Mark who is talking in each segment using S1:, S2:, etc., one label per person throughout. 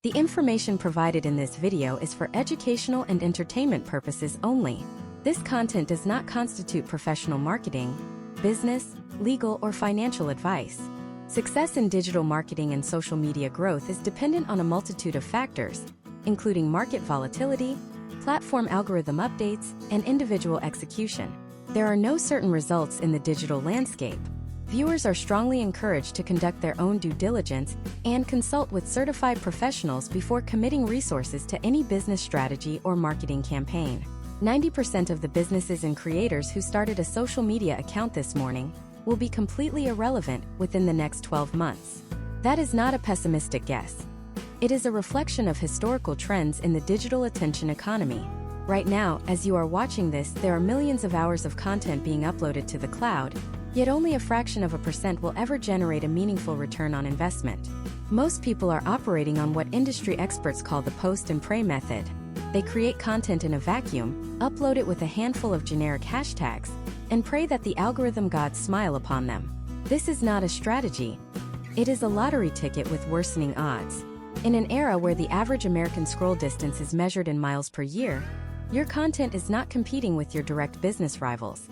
S1: The information provided in this video is for educational and entertainment purposes only. This content does not constitute professional marketing, business, legal, or financial advice. Success in digital marketing and social media growth is dependent on a multitude of factors, including market volatility, platform algorithm updates, and individual execution. There are no certain results in the digital landscape. Viewers are strongly encouraged to conduct their own due diligence and consult with certified professionals before committing resources to any business strategy or marketing campaign. 90% of the businesses and creators who started a social media account this morning will be completely irrelevant within the next 12 months. That is not a pessimistic guess. It is a reflection of historical trends in the digital attention economy. Right now, as you are watching this, there are millions of hours of content being uploaded to the cloud, yet only a fraction of a percent will ever generate a meaningful return on investment. Most people are operating on what industry experts call the post and pray method. They create content in a vacuum, upload it with a handful of generic hashtags, and pray that the algorithm gods smile upon them. This is not a strategy. It is a lottery ticket with worsening odds. In an era where the average American scroll distance is measured in miles per year, your content is not competing with your direct business rivals.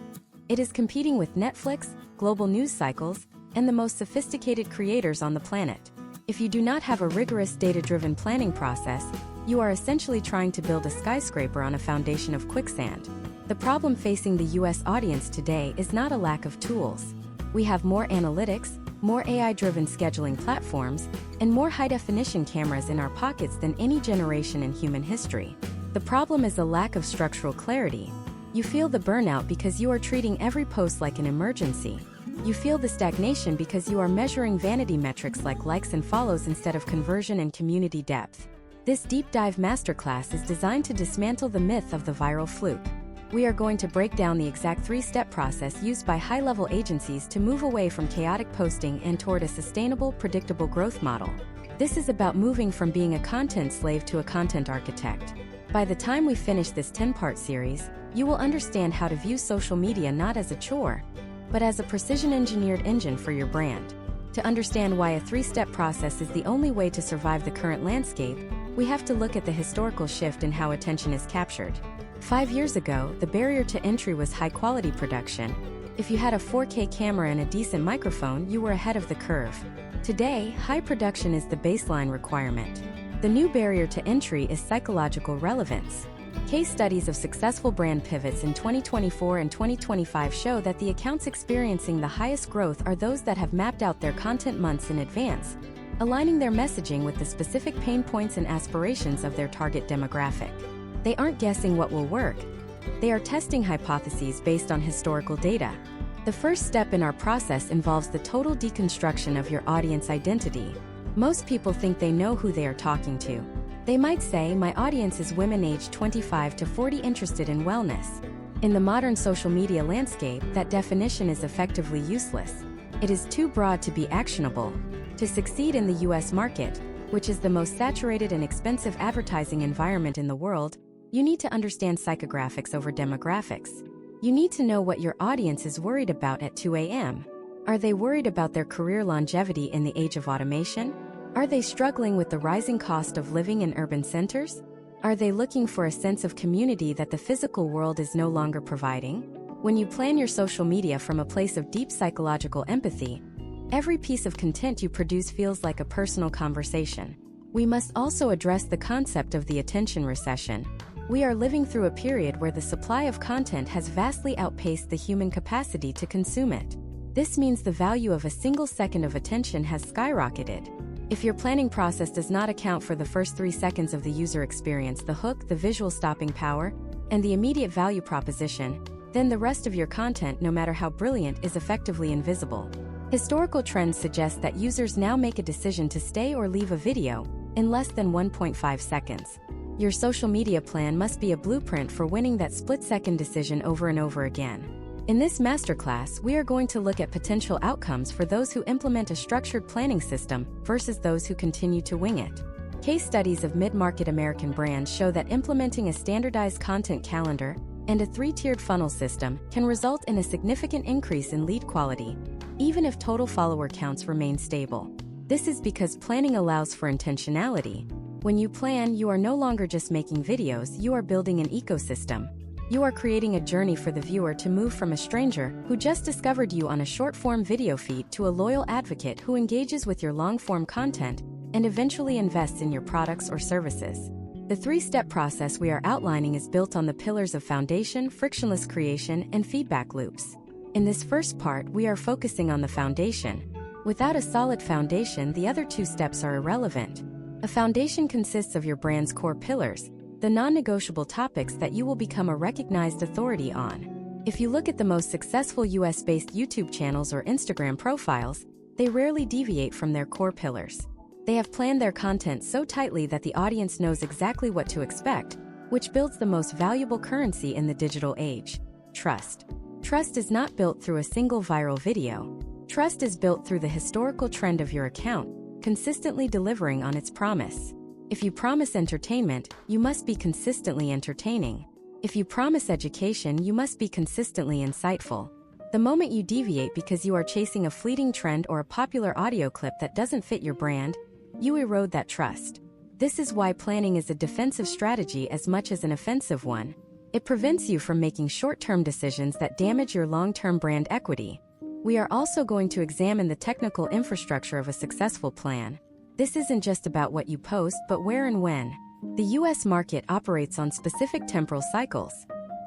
S1: It is competing with Netflix, global news cycles, and the most sophisticated creators on the planet. If you do not have a rigorous data-driven planning process, you are essentially trying to build a skyscraper on a foundation of quicksand. The problem facing the US audience today is not a lack of tools. We have more analytics, more AI-driven scheduling platforms, and more high-definition cameras in our pockets than any generation in human history. The problem is a lack of structural clarity. You feel the burnout because you are treating every post like an emergency. You feel the stagnation because you are measuring vanity metrics like likes and follows instead of conversion and community depth. This deep dive masterclass is designed to dismantle the myth of the viral fluke. We are going to break down the exact three-step process used by high-level agencies to move away from chaotic posting and toward a sustainable, predictable growth model. This is about moving from being a content slave to a content architect. By the time we finish this 10-part series, you will understand how to view social media not as a chore, but as a precision-engineered engine for your brand. To understand why a three-step process is the only way to survive the current landscape, we have to look at the historical shift in how attention is captured. 5 years ago, the barrier to entry was high-quality production. If you had a 4K camera and a decent microphone, you were ahead of the curve. Today, high production is the baseline requirement. The new barrier to entry is psychological relevance. Case studies of successful brand pivots in 2024 and 2025 show that the accounts experiencing the highest growth are those that have mapped out their content months in advance, aligning their messaging with the specific pain points and aspirations of their target demographic. They aren't guessing what will work. They are testing hypotheses based on historical data. The first step in our process involves the total deconstruction of your audience identity. Most people think they know who they are talking to. They might say, my audience is women aged 25 to 40 interested in wellness. In the modern social media landscape, that definition is effectively useless. It is too broad to be actionable. To succeed in the US market, which is the most saturated and expensive advertising environment in the world, you need to understand psychographics over demographics. You need to know what your audience is worried about at 2 a.m. Are they worried about their career longevity in the age of automation? Are they struggling with the rising cost of living in urban centers? Are they looking for a sense of community that the physical world is no longer providing? When you plan your social media from a place of deep psychological empathy, every piece of content you produce feels like a personal conversation. We must also address the concept of the attention recession. We are living through a period where the supply of content has vastly outpaced the human capacity to consume it. This means the value of a single second of attention has skyrocketed. If your planning process does not account for the first 3 seconds of the user experience, the hook, the visual stopping power, and the immediate value proposition, then the rest of your content, no matter how brilliant, is effectively invisible. Historical trends suggest that users now make a decision to stay or leave a video in less than 1.5 seconds. Your social media plan must be a blueprint for winning that split-second decision over and over again. In this masterclass, we are going to look at potential outcomes for those who implement a structured planning system versus those who continue to wing it. Case studies of mid-market American brands show that implementing a standardized content calendar and a 3-tiered funnel system can result in a significant increase in lead quality, even if total follower counts remain stable. This is because planning allows for intentionality. When you plan, you are no longer just making videos, you are building an ecosystem. You are creating a journey for the viewer to move from a stranger who just discovered you on a short-form video feed to a loyal advocate who engages with your long-form content and eventually invests in your products or services. The three-step process we are outlining is built on the pillars of foundation, frictionless creation, and feedback loops. In this first part, we are focusing on the foundation. Without a solid foundation, the other two steps are irrelevant. A foundation consists of your brand's core pillars, the non-negotiable topics that you will become a recognized authority on. If you look at the most successful US-based YouTube channels or Instagram profiles, they rarely deviate from their core pillars. They have planned their content so tightly that the audience knows exactly what to expect, which builds the most valuable currency in the digital age: trust. Trust is not built through a single viral video. Trust is built through the historical trend of your account, consistently delivering on its promise. If you promise entertainment, you must be consistently entertaining. If you promise education, you must be consistently insightful. The moment you deviate because you are chasing a fleeting trend or a popular audio clip that doesn't fit your brand, you erode that trust. This is why planning is a defensive strategy as much as an offensive one. It prevents you from making short-term decisions that damage your long-term brand equity. We are also going to examine the technical infrastructure of a successful plan. This isn't just about what you post, but where and when. The US market operates on specific temporal cycles.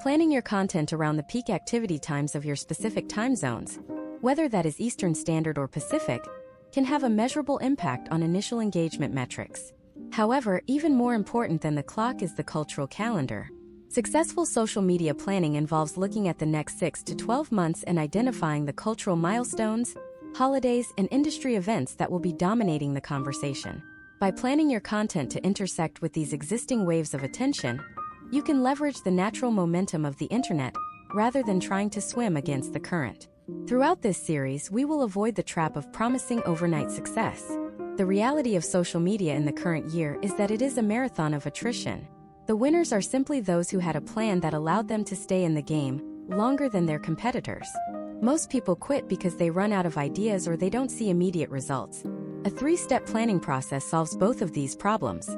S1: Planning your content around the peak activity times of your specific time zones, whether that is Eastern Standard or Pacific, can have a measurable impact on initial engagement metrics. However, even more important than the clock is the cultural calendar. Successful social media planning involves looking at the next 6 to 12 months and identifying the cultural milestones, holidays, and industry events that will be dominating the conversation. By planning your content to intersect with these existing waves of attention, you can leverage the natural momentum of the internet rather than trying to swim against the current. Throughout this series, we will avoid the trap of promising overnight success. The reality of social media in the current year is that it is a marathon of attrition. The winners are simply those who had a plan that allowed them to stay in the game longer than their competitors. Most people quit because they run out of ideas or they don't see immediate results. A three-step planning process solves both of these problems.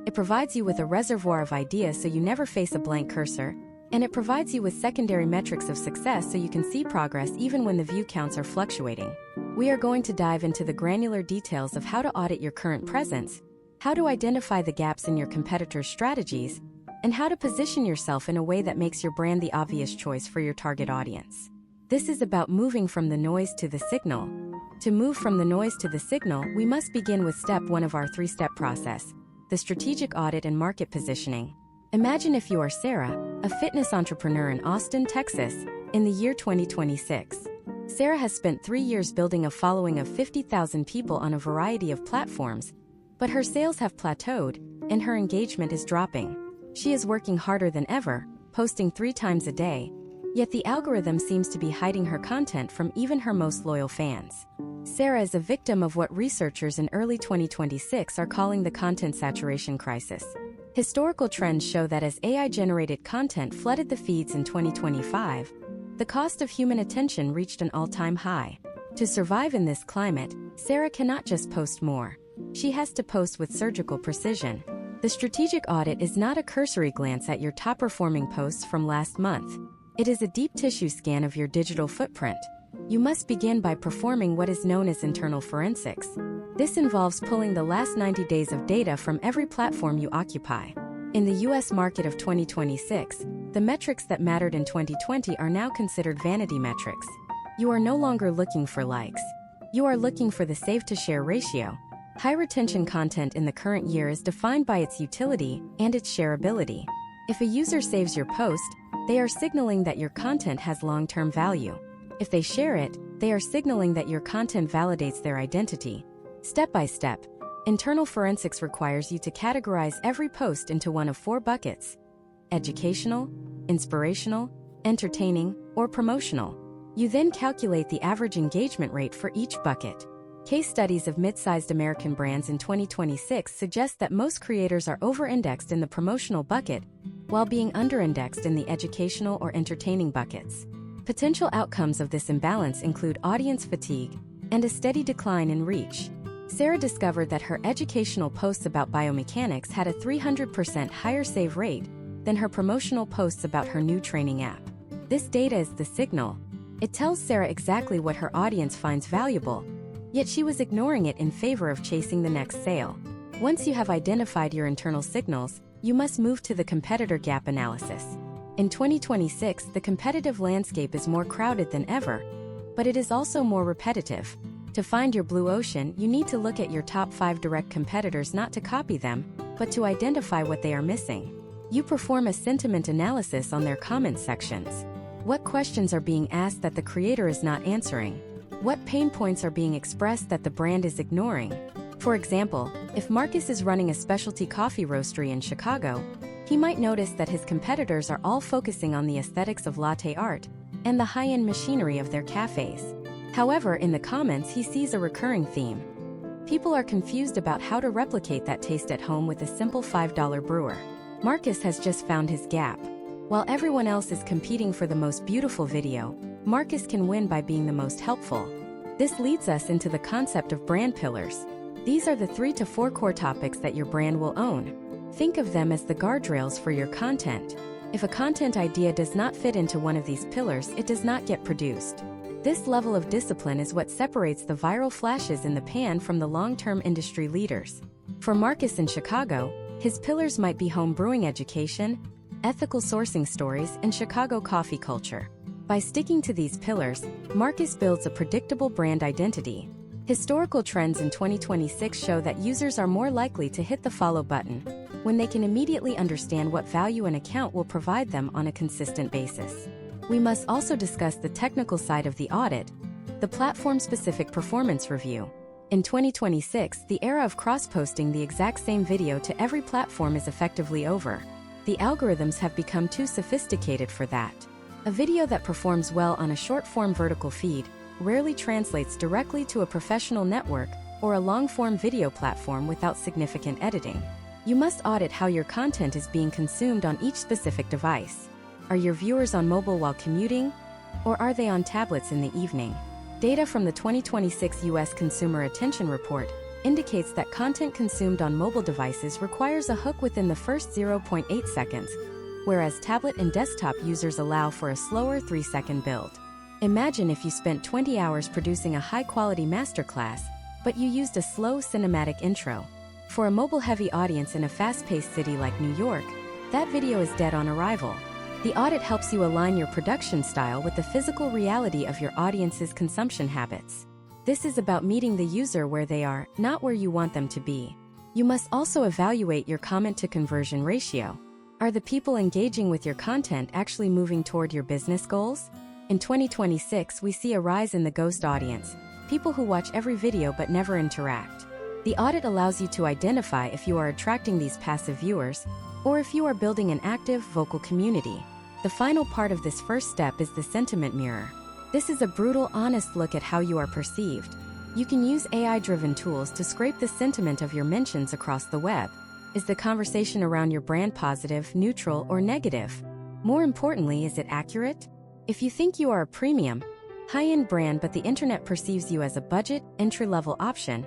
S1: It provides you with a reservoir of ideas so you never face a blank cursor, and it provides you with secondary metrics of success so you can see progress even when the view counts are fluctuating. We are going to dive into the granular details of how to audit your current presence, how to identify the gaps in your competitors' strategies, and how to position yourself in a way that makes your brand the obvious choice for your target audience. This is about moving from the noise to the signal. To move from the noise to the signal, we must begin with step 1 of our three-step process, the strategic audit and market positioning. Imagine if you are Sarah, a fitness entrepreneur in Austin, Texas, in the year 2026. Sarah has spent 3 years building a following of 50,000 people on a variety of platforms, but her sales have plateaued, and her engagement is dropping. She is working harder than ever, posting 3 times a day, yet the algorithm seems to be hiding her content from even her most loyal fans. Sarah is a victim of what researchers in early 2026 are calling the content saturation crisis. Historical trends show that as AI-generated content flooded the feeds in 2025, the cost of human attention reached an all-time high. To survive in this climate, Sarah cannot just post more. She has to post with surgical precision. The strategic audit is not a cursory glance at your top-performing posts from last month. It is a deep tissue scan of your digital footprint. You must begin by performing what is known as internal forensics. This involves pulling the last 90 days of data from every platform you occupy. In the US market of 2026, the metrics that mattered in 2020 are now considered vanity metrics. You are no longer looking for likes. You are looking for the save-to-share ratio. High-retention content in the current year is defined by its utility and its shareability. If a user saves your post, they are signaling that your content has long-term value. If they share it, they are signaling that your content validates their identity. Step by step, internal forensics requires you to categorize every post into one of 4 buckets: educational, inspirational, entertaining, or promotional. You then calculate the average engagement rate for each bucket. Case studies of mid-sized American brands in 2026 suggest that most creators are over-indexed in the promotional bucket, while being under-indexed in the educational or entertaining buckets. Potential outcomes of this imbalance include audience fatigue and a steady decline in reach. Sarah discovered that her educational posts about biomechanics had a 300% higher save rate than her promotional posts about her new training app. This data is the signal. It tells Sarah exactly what her audience finds valuable, yet she was ignoring it in favor of chasing the next sale. Once you have identified your internal signals, you must move to the competitor gap analysis. In 2026, the competitive landscape is more crowded than ever, but it is also more repetitive. To find your blue ocean, you need to look at your top 5 direct competitors, not to copy them, but to identify what they are missing. You perform a sentiment analysis on their comment sections. What questions are being asked that the creator is not answering? What pain points are being expressed that the brand is ignoring? For example, if Marcus is running a specialty coffee roastery in Chicago, he might notice that his competitors are all focusing on the aesthetics of latte art and the high-end machinery of their cafes. However, in the comments he sees a recurring theme. People are confused about how to replicate that taste at home with a simple $5 brewer. Marcus has just found his gap. While everyone else is competing for the most beautiful video, Marcus can win by being the most helpful. This leads us into the concept of brand pillars. These are the 3 to 4 core topics that your brand will own. Think of them as the guardrails for your content. If a content idea does not fit into one of these pillars, it does not get produced. This level of discipline is what separates the viral flashes in the pan from the long-term industry leaders. For Marcus in Chicago, his pillars might be home brewing education, ethical sourcing stories, and Chicago coffee culture. By sticking to these pillars, Marcus builds a predictable brand identity. Historical trends in 2026 show that users are more likely to hit the follow button when they can immediately understand what value an account will provide them on a consistent basis. We must also discuss the technical side of the audit, the platform-specific performance review. In 2026, the era of cross-posting the exact same video to every platform is effectively over. The algorithms have become too sophisticated for that. A video that performs well on a short-form vertical feed rarely translates directly to a professional network or a long-form video platform without significant editing. You must audit how your content is being consumed on each specific device. Are your viewers on mobile while commuting, or are they on tablets in the evening? Data from the 2026 U.S. Consumer Attention Report indicates that content consumed on mobile devices requires a hook within the first 0.8 seconds, whereas tablet and desktop users allow for a slower 3-second build. Imagine if you spent 20 hours producing a high-quality masterclass, but you used a slow cinematic intro. For a mobile-heavy audience in a fast-paced city like New York, that video is dead on arrival. The audit helps you align your production style with the physical reality of your audience's consumption habits. This is about meeting the user where they are, not where you want them to be. You must also evaluate your comment-to-conversion ratio. Are the people engaging with your content actually moving toward your business goals? In 2026, we see a rise in the ghost audience, people who watch every video but never interact. The audit allows you to identify if you are attracting these passive viewers, or if you are building an active, vocal community. The final part of this first step is the sentiment mirror. This is a brutal, honest look at how you are perceived. You can use AI-driven tools to scrape the sentiment of your mentions across the web. Is the conversation around your brand positive, neutral, or negative? More importantly, is it accurate? If you think you are a premium, high-end brand but the internet perceives you as a budget, entry-level option,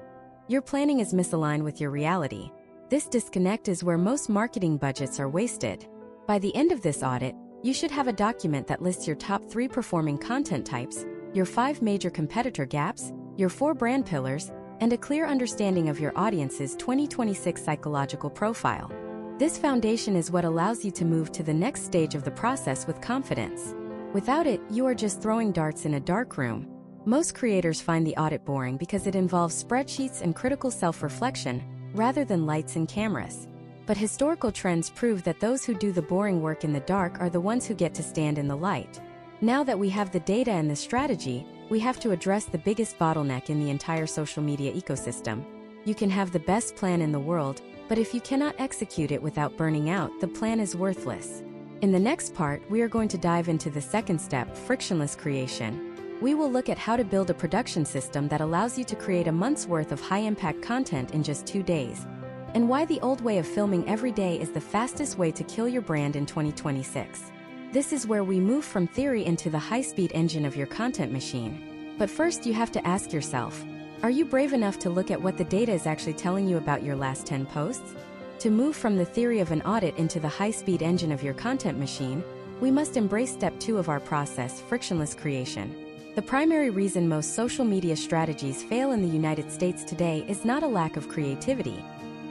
S1: your planning is misaligned with your reality. This disconnect is where most marketing budgets are wasted. By the end of this audit, you should have a document that lists your top 3 performing content types, your 5 major competitor gaps, your 4 brand pillars, and a clear understanding of your audience's 2026 psychological profile. This foundation is what allows you to move to the next stage of the process with confidence. Without it, you are just throwing darts in a dark room. Most creators find the audit boring because it involves spreadsheets and critical self-reflection, rather than lights and cameras. But historical trends prove that those who do the boring work in the dark are the ones who get to stand in the light. Now that we have the data and the strategy, we have to address the biggest bottleneck in the entire social media ecosystem. You can have the best plan in the world, but if you cannot execute it without burning out, the plan is worthless. In the next part, we are going to dive into the second step, frictionless creation. We will look at how to build a production system that allows you to create a month's worth of high-impact content in just 2 days, and why the old way of filming every day is the fastest way to kill your brand in 2026. This is where we move from theory into the high-speed engine of your content machine. But first you have to ask yourself, Are you brave enough to look at what the data is actually telling you about your last 10 posts? To move from the theory of an audit into the high-speed engine of your content machine, we must embrace step 2 of our process, frictionless creation. The primary reason most social media strategies fail in the United States today is not a lack of creativity.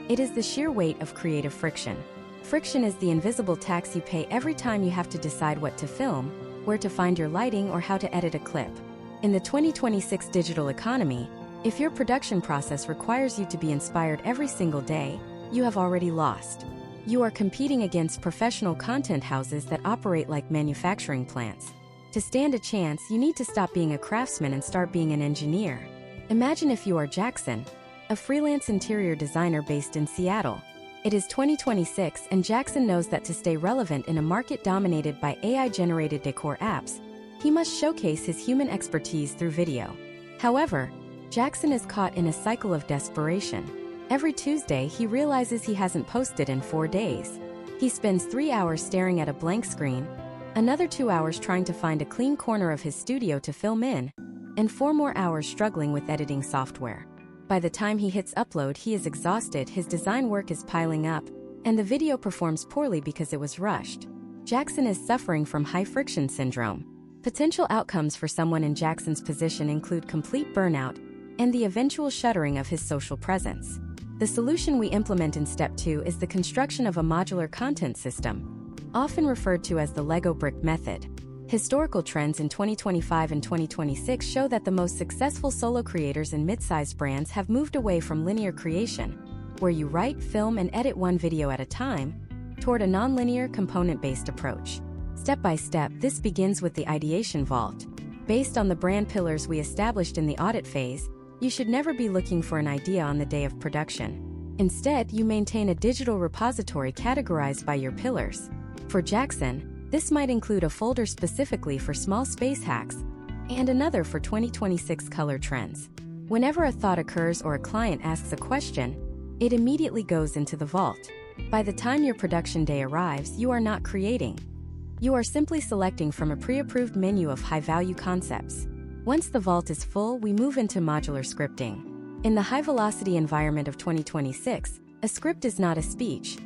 S1: It is the sheer weight of creative friction. Friction is the invisible tax you pay every time you have to decide what to film, where to find your lighting, or how to edit a clip. In the 2026 digital economy, if your production process requires you to be inspired every single day, you have already lost. You are competing against professional content houses that operate like manufacturing plants. To stand a chance, you need to stop being a craftsman and start being an engineer. Imagine if you are Jackson, a freelance interior designer based in Seattle. It is 2026 and Jackson knows that to stay relevant in a market dominated by AI-generated decor apps, he must showcase his human expertise through video. However, Jackson is caught in a cycle of desperation. Every Tuesday, he realizes he hasn't posted in 4 days. He spends 3 hours staring at a blank screen, another 2 hours trying to find a clean corner of his studio to film in, and 4 more hours struggling with editing software. By the time he hits upload, he is exhausted, his design work is piling up, and the video performs poorly because it was rushed. Jackson is suffering from high friction syndrome. Potential outcomes for someone in Jackson's position include complete burnout and the eventual shuttering of his social presence. The solution we implement in step 2 is the construction of a modular content system, often referred to as the Lego brick method. Historical trends in 2025 and 2026 show that the most successful solo creators and mid-sized brands have moved away from linear creation, where you write, film, and edit one video at a time, toward a non-linear, component-based approach. Step by step, this begins with the ideation vault. Based on the brand pillars we established in the audit phase, you should never be looking for an idea on the day of production. Instead, you maintain a digital repository categorized by your pillars. For Jackson, this might include a folder specifically for small space hacks and another for 2026 color trends. Whenever a thought occurs or a client asks a question, it immediately goes into the vault. By the time your production day arrives, you are not creating. You are simply selecting from a pre-approved menu of high-value concepts. Once the vault is full, we move into modular scripting. In the high-velocity environment of 2026, a script is not a speech.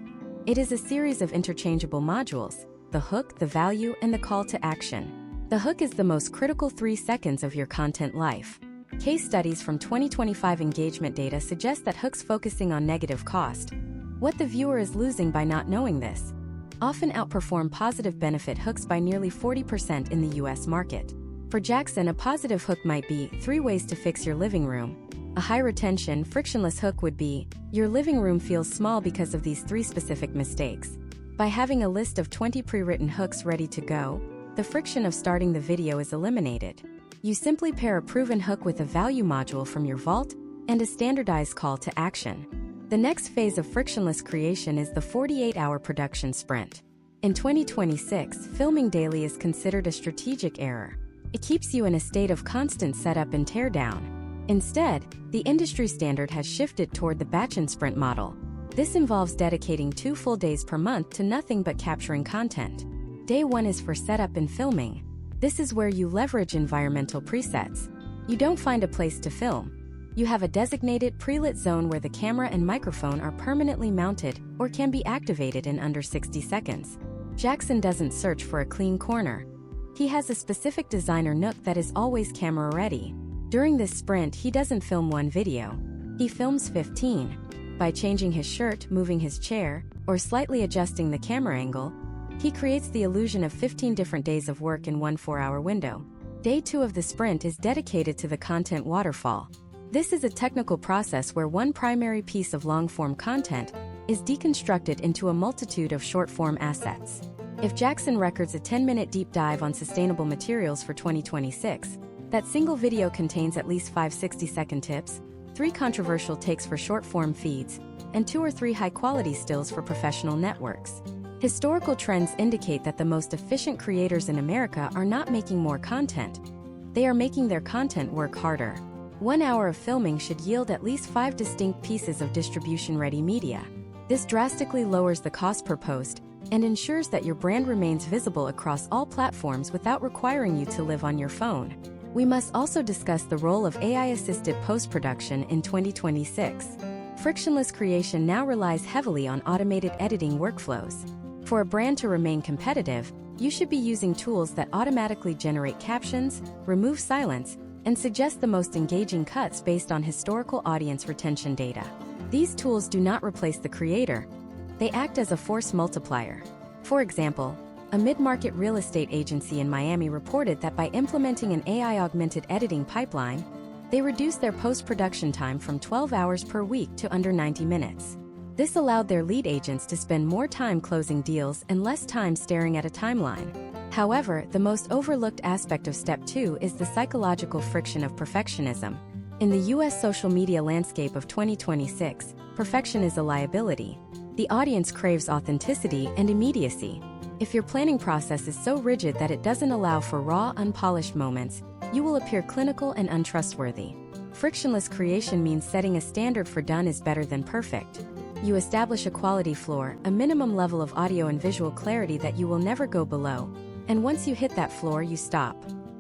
S1: It is a series of interchangeable modules: the hook, the value, and the call to action. The hook is the most critical 3 seconds of your content life. Case studies from 2025 engagement data suggest that hooks focusing on negative cost, what the viewer is losing by not knowing this, often outperform positive benefit hooks by nearly 40% in the US market. For Jackson, a positive hook might be 3 ways to fix your living room. A high-retention, frictionless hook would be, your living room feels small because of these 3 specific mistakes. By having a list of 20 pre-written hooks ready to go, the friction of starting the video is eliminated. You simply pair a proven hook with a value module from your vault and a standardized call to action. The next phase of frictionless creation is the 48-hour production sprint. In 2026, filming daily is considered a strategic error. It keeps you in a state of constant setup and teardown. Instead, the industry standard has shifted toward the batch and sprint model. This involves dedicating 2 full days per month to nothing but capturing content. Day 1 is for setup and filming. This is where you leverage environmental presets. You don't find a place to film. You have a designated pre-lit zone where the camera and microphone are permanently mounted or can be activated in under 60 seconds. Jackson doesn't search for a clean corner. He has a specific designer nook that is always camera ready. During this sprint, he doesn't film 1 video. He films 15. By changing his shirt, moving his chair, or slightly adjusting the camera angle, he creates the illusion of 15 different days of work in one 4-hour window. Day 2 of the sprint is dedicated to the content waterfall. This is a technical process where one primary piece of long-form content is deconstructed into a multitude of short-form assets. If Jackson records a 10-minute deep dive on sustainable materials for 2026, that single video contains at least 5 60-second tips, 3 controversial takes for short-form feeds, and 2 or 3 high-quality stills for professional networks. Historical trends indicate that the most efficient creators in America are not making more content. They are making their content work harder. 1 hour of filming should yield at least 5 distinct pieces of distribution-ready media. This drastically lowers the cost per post and ensures that your brand remains visible across all platforms without requiring you to live on your phone. We must also discuss the role of AI-assisted post-production in 2026. Frictionless creation now relies heavily on automated editing workflows. For a brand to remain competitive, you should be using tools that automatically generate captions, remove silence, and suggest the most engaging cuts based on historical audience retention data. These tools do not replace the creator. They act as a force multiplier. For example, a mid-market real estate agency in Miami reported that by implementing an AI-augmented editing pipeline, they reduced their post-production time from 12 hours per week to under 90 minutes. This allowed their lead agents to spend more time closing deals and less time staring at a timeline. However, the most overlooked aspect of Step 2 is the psychological friction of perfectionism. In the US social media landscape of 2026, perfection is a liability. The audience craves authenticity and immediacy. If your planning process is so rigid that it doesn't allow for raw, unpolished moments, you will appear clinical and untrustworthy. Frictionless creation means setting a standard for done is better than perfect. You establish a quality floor, a minimum level of audio and visual clarity that you will never go below, and once you hit that floor, you stop.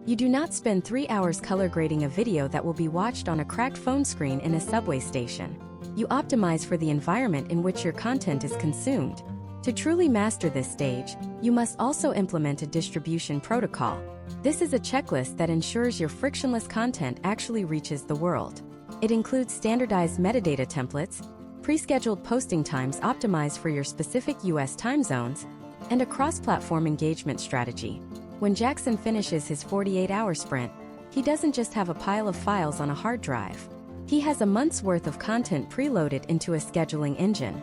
S1: You do not spend 3 hours color grading a video that will be watched on a cracked phone screen in a subway station. You optimize for the environment in which your content is consumed. To truly master this stage, you must also implement a distribution protocol. This is a checklist that ensures your frictionless content actually reaches the world. It includes standardized metadata templates, pre-scheduled posting times optimized for your specific US time zones, and a cross-platform engagement strategy. When Jackson finishes his 48-hour sprint, he doesn't just have a pile of files on a hard drive. He has a month's worth of content preloaded into a scheduling engine.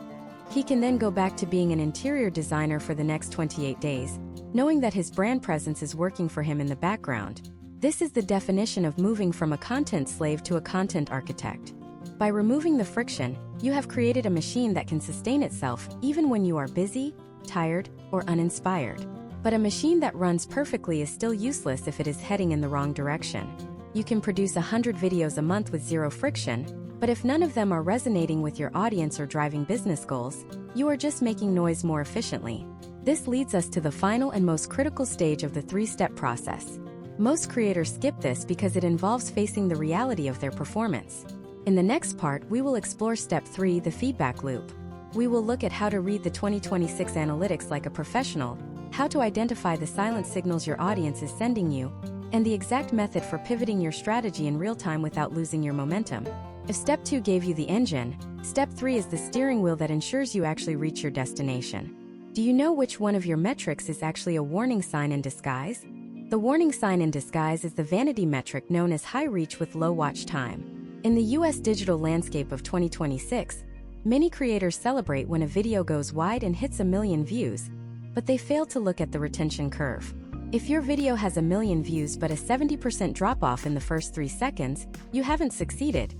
S1: He can then go back to being an interior designer for the next 28 days, knowing that his brand presence is working for him in the background. This is the definition of moving from a content slave to a content architect. By removing the friction, you have created a machine that can sustain itself even when you are busy, tired, or uninspired. But a machine that runs perfectly is still useless if it is heading in the wrong direction. You can produce 100 videos a month with zero friction, but if none of them are resonating with your audience or driving business goals, you are just making noise more efficiently. This leads us to the final and most critical stage of the three-step process. Most creators skip this because it involves facing the reality of their performance. In the next part, we will explore Step 3, the feedback loop. We will look at how to read the 2026 analytics like a professional, how to identify the silent signals your audience is sending you, and the exact method for pivoting your strategy in real time without losing your momentum. If Step 2 gave you the engine, Step 3 is the steering wheel that ensures you actually reach your destination. Do you know which one of your metrics is actually a warning sign in disguise? The warning sign in disguise is the vanity metric known as high reach with low watch time. In the US digital landscape of 2026, many creators celebrate when a video goes wide and hits 1 million views, but they fail to look at the retention curve. If your video has 1 million views but a 70% drop-off in the first 3 seconds, you haven't succeeded.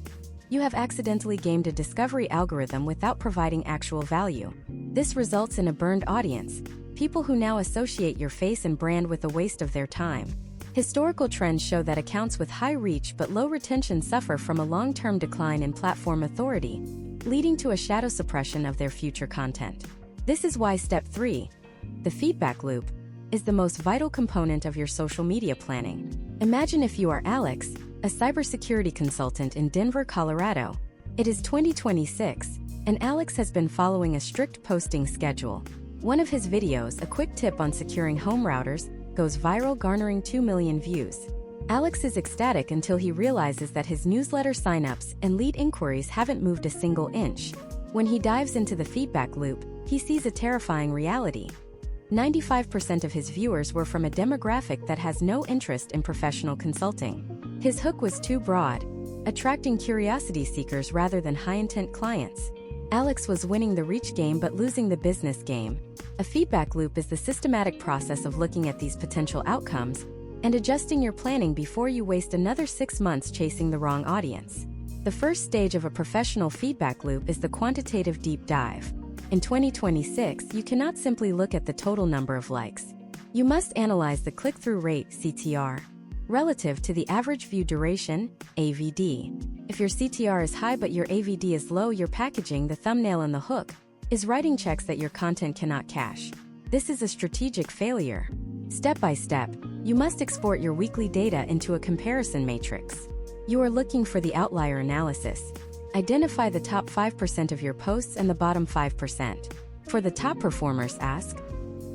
S1: You have accidentally gamed a discovery algorithm without providing actual value. This results in a burned audience, people who now associate your face and brand with a waste of their time. Historical trends show that accounts with high reach but low retention suffer from a long-term decline in platform authority, leading to a shadow suppression of their future content. This is why Step 3, the feedback loop, is the most vital component of your social media planning. Imagine if you are Alex, a cybersecurity consultant in Denver, Colorado. It is 2026, and Alex has been following a strict posting schedule. One of his videos, a quick tip on securing home routers, goes viral, garnering 2 million views. Alex is ecstatic until he realizes that his newsletter signups and lead inquiries haven't moved a single inch. When he dives into the feedback loop, he sees a terrifying reality. 95% of his viewers were from a demographic that has no interest in professional consulting. His hook was too broad, attracting curiosity seekers rather than high-intent clients. Alex was winning the reach game but losing the business game. A feedback loop is the systematic process of looking at these potential outcomes and adjusting your planning before you waste another 6 months chasing the wrong audience. The first stage of a professional feedback loop is the quantitative deep dive. In 2026, you cannot simply look at the total number of likes. You must analyze the click-through rate, CTR, relative to the average view duration, AVD. If your CTR is high but your AVD is low, your packaging, the thumbnail and the hook, is writing checks that your content cannot cash. This is a strategic failure. Step by step, you must export your weekly data into a comparison matrix. You are looking for the outlier analysis. Identify the top 5% of your posts and the bottom 5%. For the top performers, ask,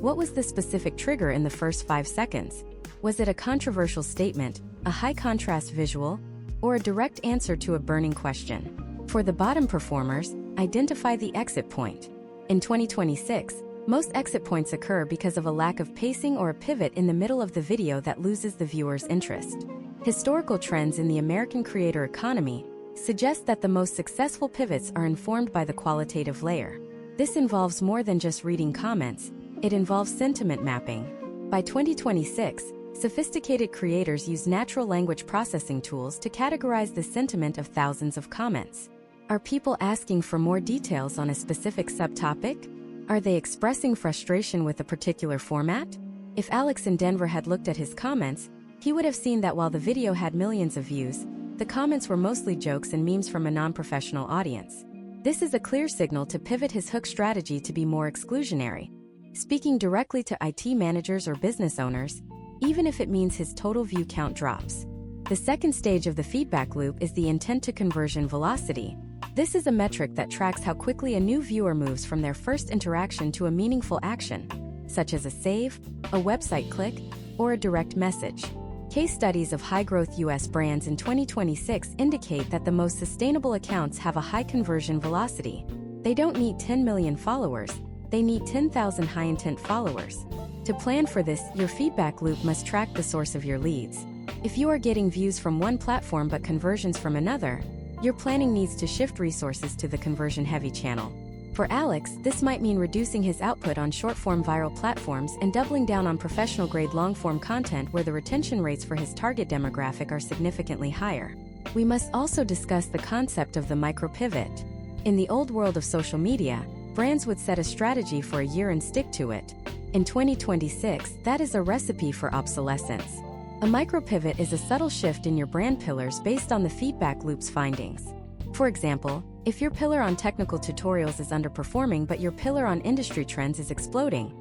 S1: what was the specific trigger in the first 5 seconds? Was it a controversial statement, a high-contrast visual, or a direct answer to a burning question? For the bottom performers, identify the exit point. In 2026, most exit points occur because of a lack of pacing or a pivot in the middle of the video that loses the viewer's interest. Historical trends in the American creator economy suggest that the most successful pivots are informed by the qualitative layer. This involves more than just reading comments, it involves sentiment mapping. By 2026, sophisticated creators use natural language processing tools to categorize the sentiment of thousands of comments. Are people asking for more details on a specific subtopic? Are they expressing frustration with a particular format? If Alex in Denver had looked at his comments, he would have seen that while the video had millions of views, the comments were mostly jokes and memes from a non-professional audience. This is a clear signal to pivot his hook strategy to be more exclusionary, speaking directly to IT managers or business owners, even if it means his total view count drops. The second stage of the feedback loop is the intent to conversion velocity. This is a metric that tracks how quickly a new viewer moves from their first interaction to a meaningful action, such as a save, a website click, or a direct message. Case studies of high-growth U.S. brands in 2026 indicate that the most sustainable accounts have a high conversion velocity. They don't need 10 million followers, they need 10,000 high-intent followers. To plan for this, your feedback loop must track the source of your leads. If you are getting views from one platform but conversions from another, your planning needs to shift resources to the conversion-heavy channel. For Alex, this might mean reducing his output on short-form viral platforms and doubling down on professional-grade long-form content where the retention rates for his target demographic are significantly higher. We must also discuss the concept of the micro-pivot. In the old world of social media, brands would set a strategy for a year and stick to it. In 2026, that is a recipe for obsolescence. A micro-pivot is a subtle shift in your brand pillars based on the feedback loop's findings. For example, if your pillar on technical tutorials is underperforming but your pillar on industry trends is exploding,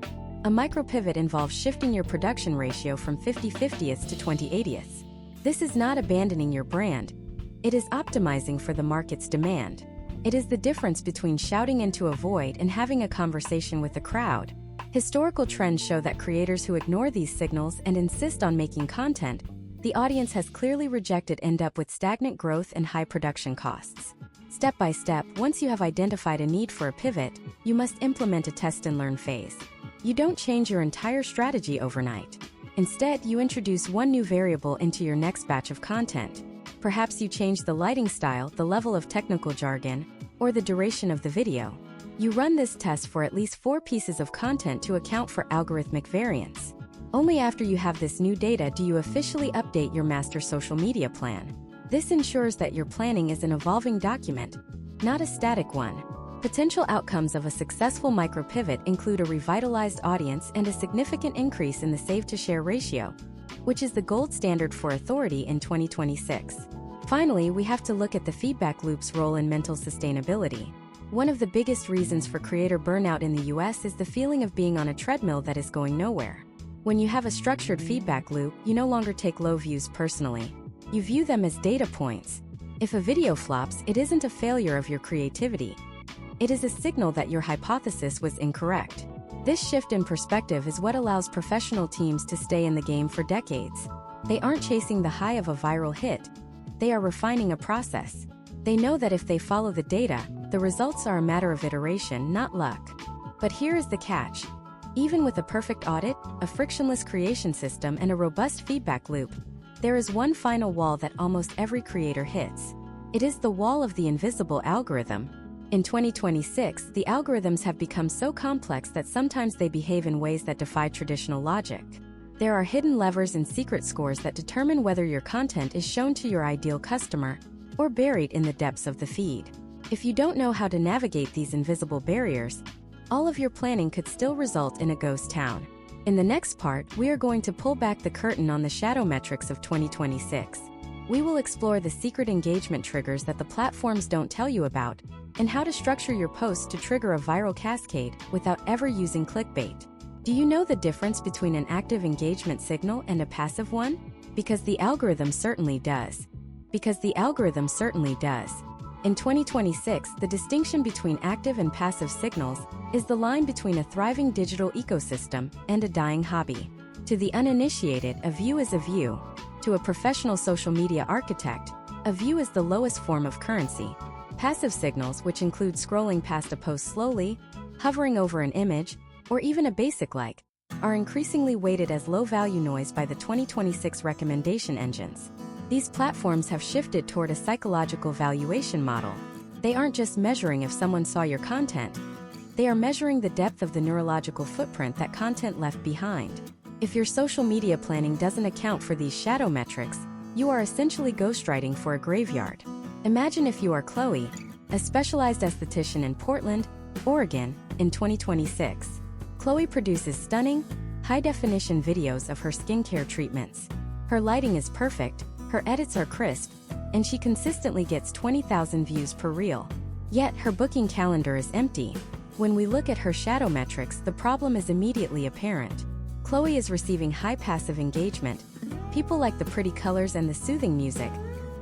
S1: a micro-pivot involves shifting your production ratio from 50/50ths to 20/80ths. This is not abandoning your brand. It is optimizing for the market's demand. It is the difference between shouting into a void and having a conversation with the crowd. Historical trends show that creators who ignore these signals and insist on making content the audience has clearly rejected end up with stagnant growth and high production costs. Step by step, once you have identified a need for a pivot, you must implement a test and learn phase. You don't change your entire strategy overnight. Instead, you introduce one new variable into your next batch of content. Perhaps you change the lighting style, the level of technical jargon, or the duration of the video. You run this test for at least 4 pieces of content to account for algorithmic variance. Only after you have this new data do you officially update your master social media plan. This ensures that your planning is an evolving document, not a static one. Potential outcomes of a successful micro-pivot include a revitalized audience and a significant increase in the save-to-share ratio, which is the gold standard for authority in 2026. Finally, we have to look at the feedback loop's role in mental sustainability. One of the biggest reasons for creator burnout in the US is the feeling of being on a treadmill that is going nowhere. When you have a structured feedback loop, you no longer take low views personally. You view them as data points. If a video flops, it isn't a failure of your creativity. It is a signal that your hypothesis was incorrect. This shift in perspective is what allows professional teams to stay in the game for decades. They aren't chasing the high of a viral hit. They are refining a process. They know that if they follow the data, the results are a matter of iteration, not luck. But here is the catch. Even with a perfect audit, a frictionless creation system, and a robust feedback loop, there is one final wall that almost every creator hits. It is the wall of the invisible algorithm. In 2026, the algorithms have become so complex that sometimes they behave in ways that defy traditional logic. There are hidden levers and secret scores that determine whether your content is shown to your ideal customer or buried in the depths of the feed. If you don't know how to navigate these invisible barriers, all of your planning could still result in a ghost town. In the next part, we are going to pull back the curtain on the shadow metrics of 2026. We will explore the secret engagement triggers that the platforms don't tell you about, and how to structure your posts to trigger a viral cascade without ever using clickbait. Do you know the difference between an active engagement signal and a passive one? Because the algorithm certainly does. In 2026, the distinction between active and passive signals is the line between a thriving digital ecosystem and a dying hobby. To the uninitiated, a view is a view. To a professional social media architect, a view is the lowest form of currency. Passive signals, which include scrolling past a post slowly, hovering over an image, or even a basic like, are increasingly weighted as low-value noise by the 2026 recommendation engines. These platforms have shifted toward a psychological valuation model. They aren't just measuring if someone saw your content. They are measuring the depth of the neurological footprint that content left behind. If your social media planning doesn't account for these shadow metrics, you are essentially ghostwriting for a graveyard. Imagine if you are Chloe, a specialized esthetician in Portland, Oregon, in 2026. Chloe produces stunning, high-definition videos of her skincare treatments. Her lighting is perfect, her edits are crisp, and she consistently gets 20,000 views per reel. Yet her booking calendar is empty. When we look at her shadow metrics, the problem is immediately apparent. Chloe is receiving high passive engagement. People like the pretty colors and the soothing music,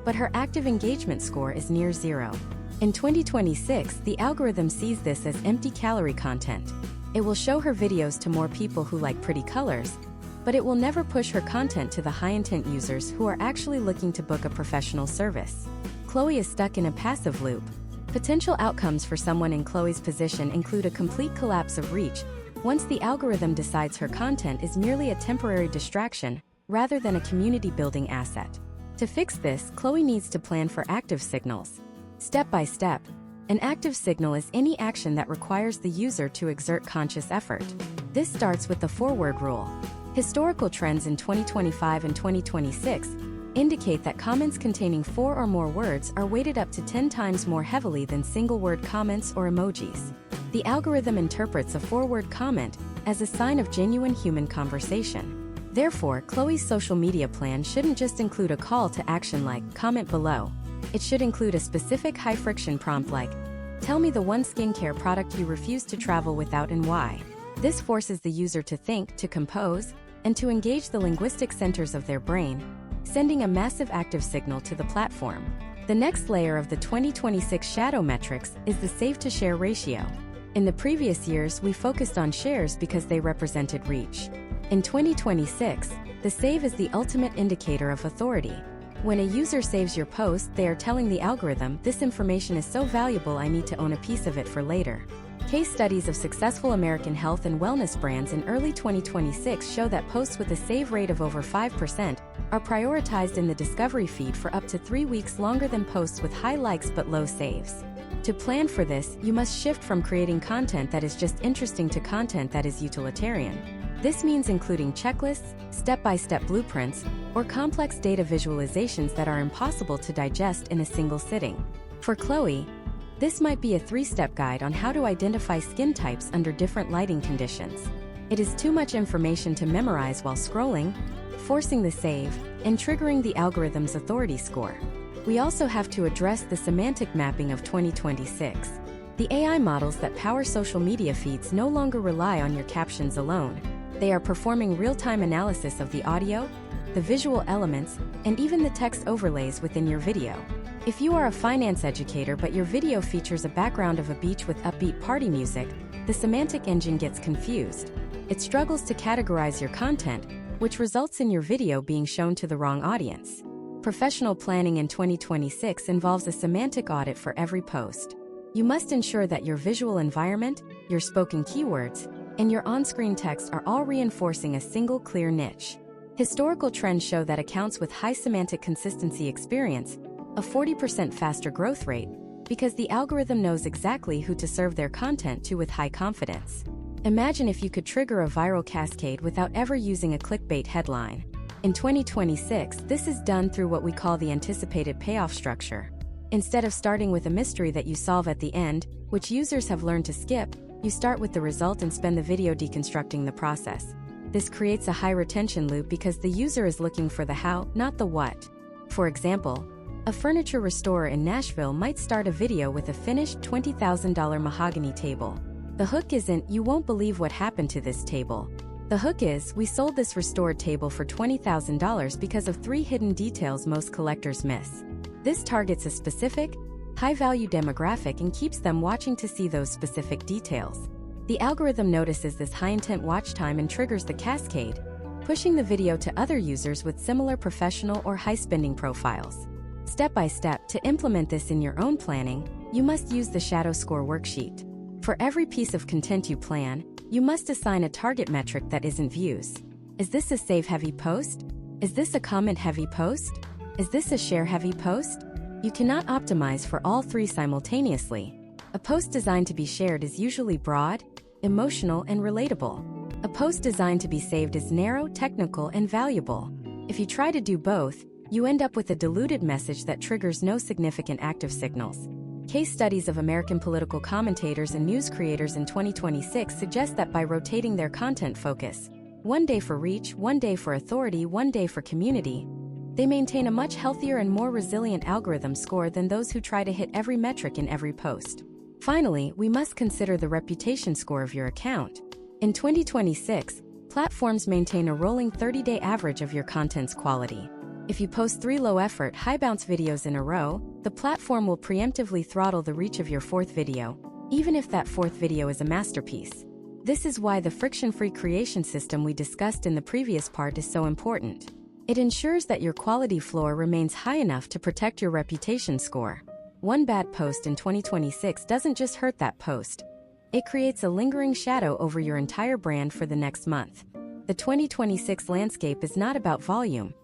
S1: but her active engagement score is near zero. In 2026, the algorithm sees this as empty calorie content. It will show her videos to more people who like pretty colors, but it will never push her content to the high-intent users who are actually looking to book a professional service. Chloe is stuck in a passive loop. Potential outcomes for someone in Chloe's position include a complete collapse of reach once the algorithm decides her content is merely a temporary distraction rather than a community-building asset. To fix this, Chloe needs to plan for active signals. Step by step, an active signal is any action that requires the user to exert conscious effort. This starts with the forward rule. Historical trends in 2025 and 2026 indicate that comments containing 4 or more words are weighted up to 10 times more heavily than single-word comments or emojis. The algorithm interprets a forward comment as a sign of genuine human conversation. Therefore, Chloe's social media plan shouldn't just include a call to action like, comment below. It should include a specific high-friction prompt like, tell me the one skincare product you refuse to travel without and why. This forces the user to think, to compose, and to engage the linguistic centers of their brain, sending a massive active signal to the platform. The next layer of the 2026 shadow metrics is the save-to-share ratio. In the previous years, we focused on shares because they represented reach. In 2026, the save is the ultimate indicator of authority. When a user saves your post, they are telling the algorithm, this information is so valuable I need to own a piece of it for later. Case studies of successful American health and wellness brands in early 2026 show that posts with a save rate of over 5% are prioritized in the discovery feed for up to 3 weeks longer than posts with high likes but low saves. To plan for this, you must shift from creating content that is just interesting to content that is utilitarian. This means including checklists, step-by-step blueprints, or complex data visualizations that are impossible to digest in a single sitting. For Chloe, this might be a 3-step guide on how to identify skin types under different lighting conditions. It is too much information to memorize while scrolling, forcing the save, and triggering the algorithm's authority score. We also have to address the semantic mapping of 2026. The AI models that power social media feeds no longer rely on your captions alone. They are performing real-time analysis of the audio, the visual elements, and even the text overlays within your video. If you are a finance educator but your video features a background of a beach with upbeat party music, the semantic engine gets confused. It struggles to categorize your content, which results in your video being shown to the wrong audience. Professional planning in 2026 involves a semantic audit for every post. You must ensure that your visual environment, your spoken keywords, and your on-screen text are all reinforcing a single clear niche. Historical trends show that accounts with high semantic consistency experience a 40% faster growth rate because the algorithm knows exactly who to serve their content to with high confidence. Imagine if you could trigger a viral cascade without ever using a clickbait headline. In 2026, this is done through what we call the anticipated payoff structure. Instead of starting with a mystery that you solve at the end, which users have learned to skip, you start with the result and spend the video deconstructing the process. This creates a high retention loop because the user is looking for the how, not the what. For example, a furniture restorer in Nashville might start a video with a finished $20,000 mahogany table. The hook isn't, "You won't believe what happened to this table." The hook is, "We sold this restored table for $20,000 because of 3 hidden details most collectors miss." This targets a specific, high-value demographic and keeps them watching to see those specific details. The algorithm notices this high-intent watch time and triggers the cascade, pushing the video to other users with similar professional or high-spending profiles. Step by step, to implement this in your own planning, you must use the Shadow Score worksheet. For every piece of content you plan, you must assign a target metric that isn't views. Is this a save-heavy post? Is this a comment-heavy post? Is this a share-heavy post? You cannot optimize for all 3 simultaneously. A post designed to be shared is usually broad, emotional, and relatable. A post designed to be saved is narrow, technical, and valuable. If you try to do both, you end up with a diluted message that triggers no significant active signals. Case studies of American political commentators and news creators in 2026 suggest that by rotating their content focus, one day for reach, one day for authority, one day for community, they maintain a much healthier and more resilient algorithm score than those who try to hit every metric in every post. Finally, we must consider the reputation score of your account. In 2026, platforms maintain a rolling 30-day average of your content's quality. If you post 3 low-effort, high-bounce videos in a row, the platform will preemptively throttle the reach of your 4th video, even if that 4th video is a masterpiece. This is why the friction-free creation system we discussed in the previous part is so important. It ensures that your quality floor remains high enough to protect your reputation score. One bad post in 2026 doesn't just hurt that post. It creates a lingering shadow over your entire brand for the next month. The 2026 landscape is not about volume.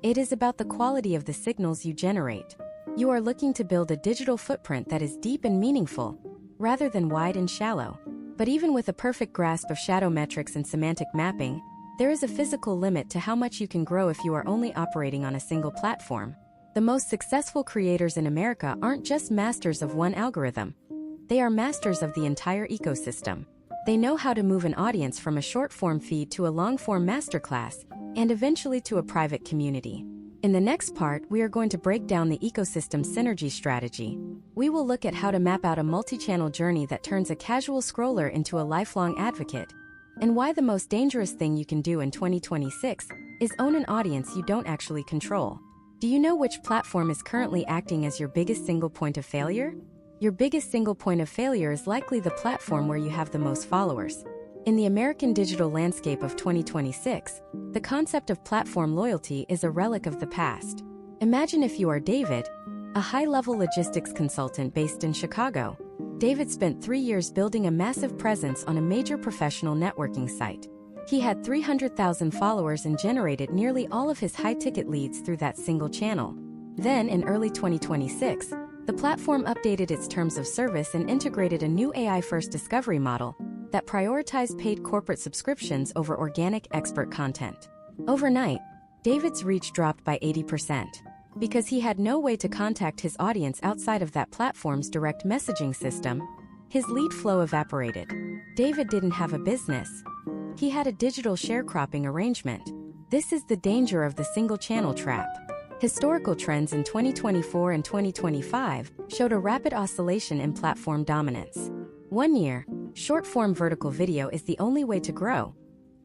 S1: It is about the quality of the signals you generate. You are looking to build a digital footprint that is deep and meaningful, rather than wide and shallow. But even with a perfect grasp of shadow metrics and semantic mapping, there is a physical limit to how much you can grow if you are only operating on a single platform. The most successful creators in America aren't just masters of one algorithm. They are masters of the entire ecosystem. They know how to move an audience from a short-form feed to a long-form masterclass, and eventually to a private community. In the next part, we are going to break down the ecosystem synergy strategy. We will look at how to map out a multi-channel journey that turns a casual scroller into a lifelong advocate, and why the most dangerous thing you can do in 2026 is own an audience you don't actually control. Do you know which platform is currently acting as your biggest single point of failure? Your biggest single point of failure is likely the platform where you have the most followers. In the American digital landscape of 2026, the concept of platform loyalty is a relic of the past. Imagine if you are David, a high-level logistics consultant based in Chicago. David spent 3 years building a massive presence on a major professional networking site. He had 300,000 followers and generated nearly all of his high-ticket leads through that single channel. Then, in early 2026, the platform updated its terms of service and integrated a new AI-first discovery model that prioritized paid corporate subscriptions over organic expert content. Overnight, David's reach dropped by 80%. Because he had no way to contact his audience outside of that platform's direct messaging system, his lead flow evaporated. David didn't have a business. He had a digital sharecropping arrangement. This is the danger of the single-channel trap. Historical trends in 2024 and 2025 showed a rapid oscillation in platform dominance. One year, short-form vertical video is the only way to grow.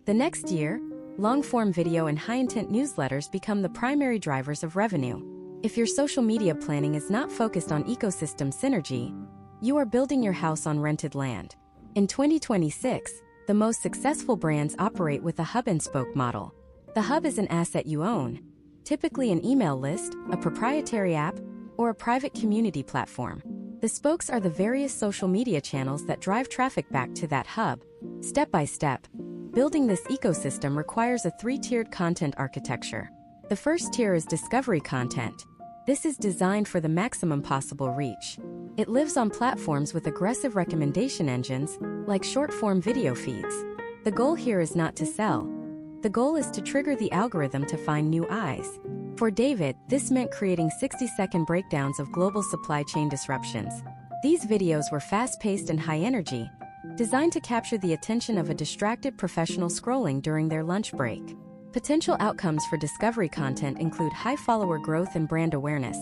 S1: The next year, long-form video and high-intent newsletters become the primary drivers of revenue. If your social media planning is not focused on ecosystem synergy, you are building your house on rented land. In 2026, the most successful brands operate with a hub-and-spoke model. The hub is an asset you own, typically an email list, a proprietary app, or a private community platform. The spokes are the various social media channels that drive traffic back to that hub. Step by step, building this ecosystem requires a 3-tiered content architecture. The first tier is discovery content. This is designed for the maximum possible reach. It lives on platforms with aggressive recommendation engines, like short-form video feeds. The goal here is not to sell. The goal is to trigger the algorithm to find new eyes. For David, this meant creating 60-second breakdowns of global supply chain disruptions. These videos were fast-paced and high-energy, designed to capture the attention of a distracted professional scrolling during their lunch break. Potential outcomes for discovery content include high follower growth and brand awareness.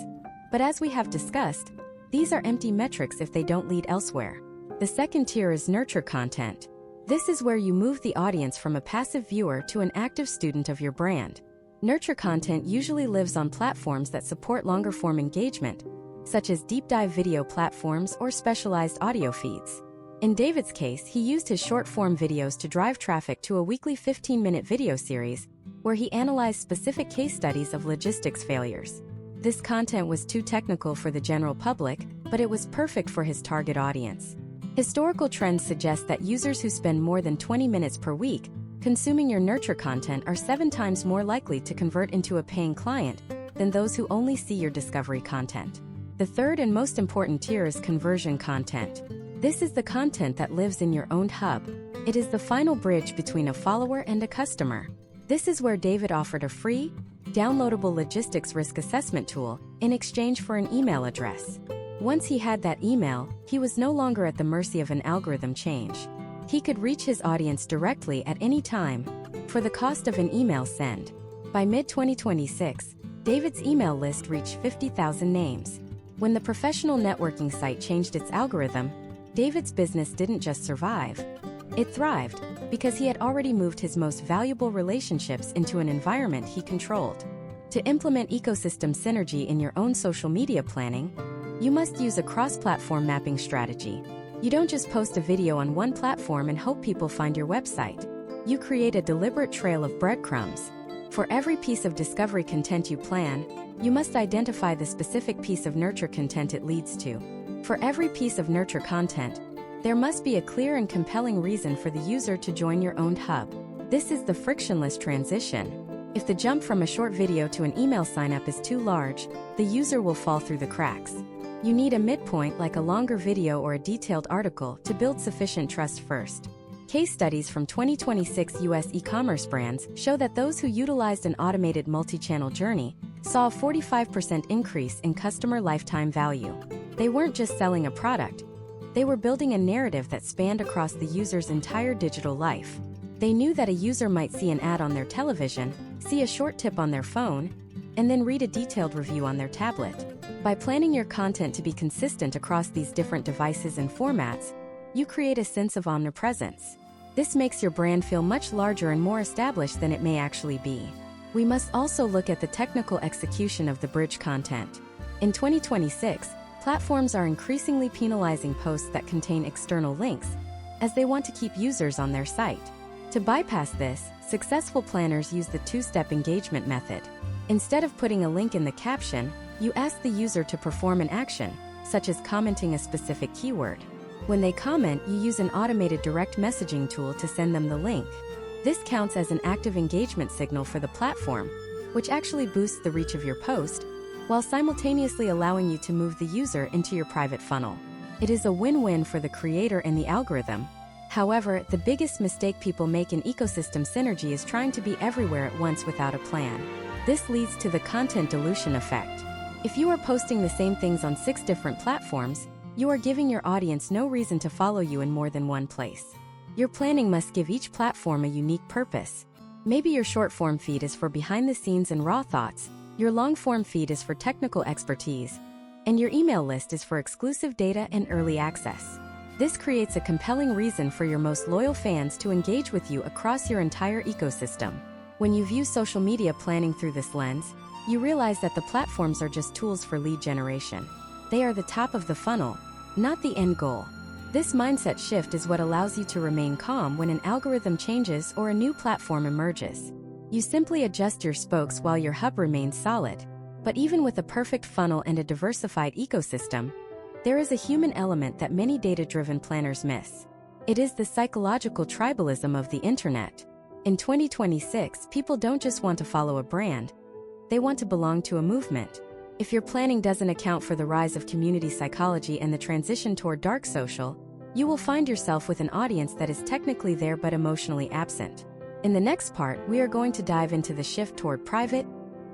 S1: But as we have discussed, these are empty metrics if they don't lead elsewhere. The The second tier is nurture content. This is where you move the audience from a passive viewer to an active student of your brand. Nurture content usually lives on platforms that support longer-form engagement, such as deep-dive video platforms or specialized audio feeds. In David's case, he used his short-form videos to drive traffic to a weekly 15-minute video series, where he analyzed specific case studies of logistics failures. This content was too technical for the general public, but it was perfect for his target audience. Historical trends suggest that users who spend more than 20 minutes per week consuming your nurture content are 7 times more likely to convert into a paying client than those who only see your discovery content. The third and most important tier is conversion content. This is the content that lives in your owned hub. It is the final bridge between a follower and a customer. This is where David offered a free, downloadable logistics risk assessment tool in exchange for an email address. Once he had that email, he was no longer at the mercy of an algorithm change. He could reach his audience directly at any time, for the cost of an email send. By mid-2026, David's email list reached 50,000 names. When the professional networking site changed its algorithm, David's business didn't just survive. It thrived, because he had already moved his most valuable relationships into an environment he controlled. To implement ecosystem synergy in your own social media planning, you must use a cross-platform mapping strategy. You don't just post a video on one platform and hope people find your website. You create a deliberate trail of breadcrumbs. For every piece of discovery content you plan, you must identify the specific piece of nurture content it leads to. For every piece of nurture content, there must be a clear and compelling reason for the user to join your owned hub. This is the frictionless transition. If the jump from a short video to an email sign-up is too large, the user will fall through the cracks. You need a midpoint like a longer video or a detailed article to build sufficient trust first. Case studies from 2026 US e-commerce brands show that those who utilized an automated multi-channel journey saw a 45% increase in customer lifetime value. They weren't just selling a product, they were building a narrative that spanned across the user's entire digital life. They knew that a user might see an ad on their television, see a short tip on their phone, and then read a detailed review on their tablet. By planning your content to be consistent across these different devices and formats, you create a sense of omnipresence. This makes your brand feel much larger and more established than it may actually be. We must also look at the technical execution of the bridge content. In 2026, platforms are increasingly penalizing posts that contain external links, as they want to keep users on their site. To bypass this, successful planners use the two-step engagement method. Instead of putting a link in the caption, you ask the user to perform an action, such as commenting a specific keyword. When they comment, you use an automated direct messaging tool to send them the link. This counts as an active engagement signal for the platform, which actually boosts the reach of your post, while simultaneously allowing you to move the user into your private funnel. It is a win-win for the creator and the algorithm. However, the biggest mistake people make in ecosystem synergy is trying to be everywhere at once without a plan. This leads to the content dilution effect. If you are posting the same things on 6 different platforms, you are giving your audience no reason to follow you in more than one place. Your planning must give each platform a unique purpose. Maybe your short-form feed is for behind-the-scenes and raw thoughts, your long-form feed is for technical expertise, and your email list is for exclusive data and early access. This creates a compelling reason for your most loyal fans to engage with you across your entire ecosystem. When you view social media planning through this lens, you realize that the platforms are just tools for lead generation. They are the top of the funnel, not the end goal. This mindset shift is what allows you to remain calm when an algorithm changes or a new platform emerges. You simply adjust your spokes while your hub remains solid. But even with a perfect funnel and a diversified ecosystem, there is a human element that many data-driven planners miss. It is the psychological tribalism of the internet. In 2026, people don't just want to follow a brand, they want to belong to a movement. If your planning doesn't account for the rise of community psychology and the transition toward dark social, you will find yourself with an audience that is technically there but emotionally absent. In the next part, we are going to dive into the shift toward private,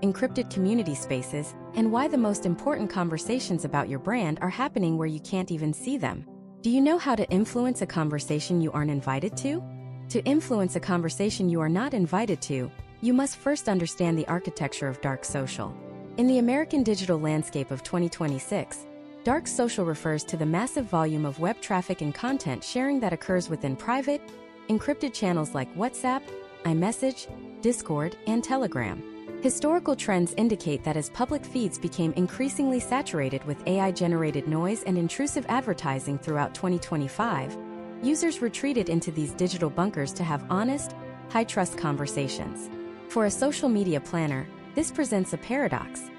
S1: encrypted community spaces, and why the most important conversations about your brand are happening where you can't even see them. Do you know how to influence a conversation you aren't invited to? To influence a conversation you are not invited to, you must first understand the architecture of dark social. In the American digital landscape of 2026, Dark social refers to the massive volume of web traffic and content sharing that occurs within private, encrypted channels like WhatsApp, iMessage, Discord, and Telegram. Historical trends indicate that as public feeds became increasingly saturated with AI-generated noise and intrusive advertising throughout 2025, users retreated into these digital bunkers to have honest, high-trust conversations. For a social media planner, this presents a paradox.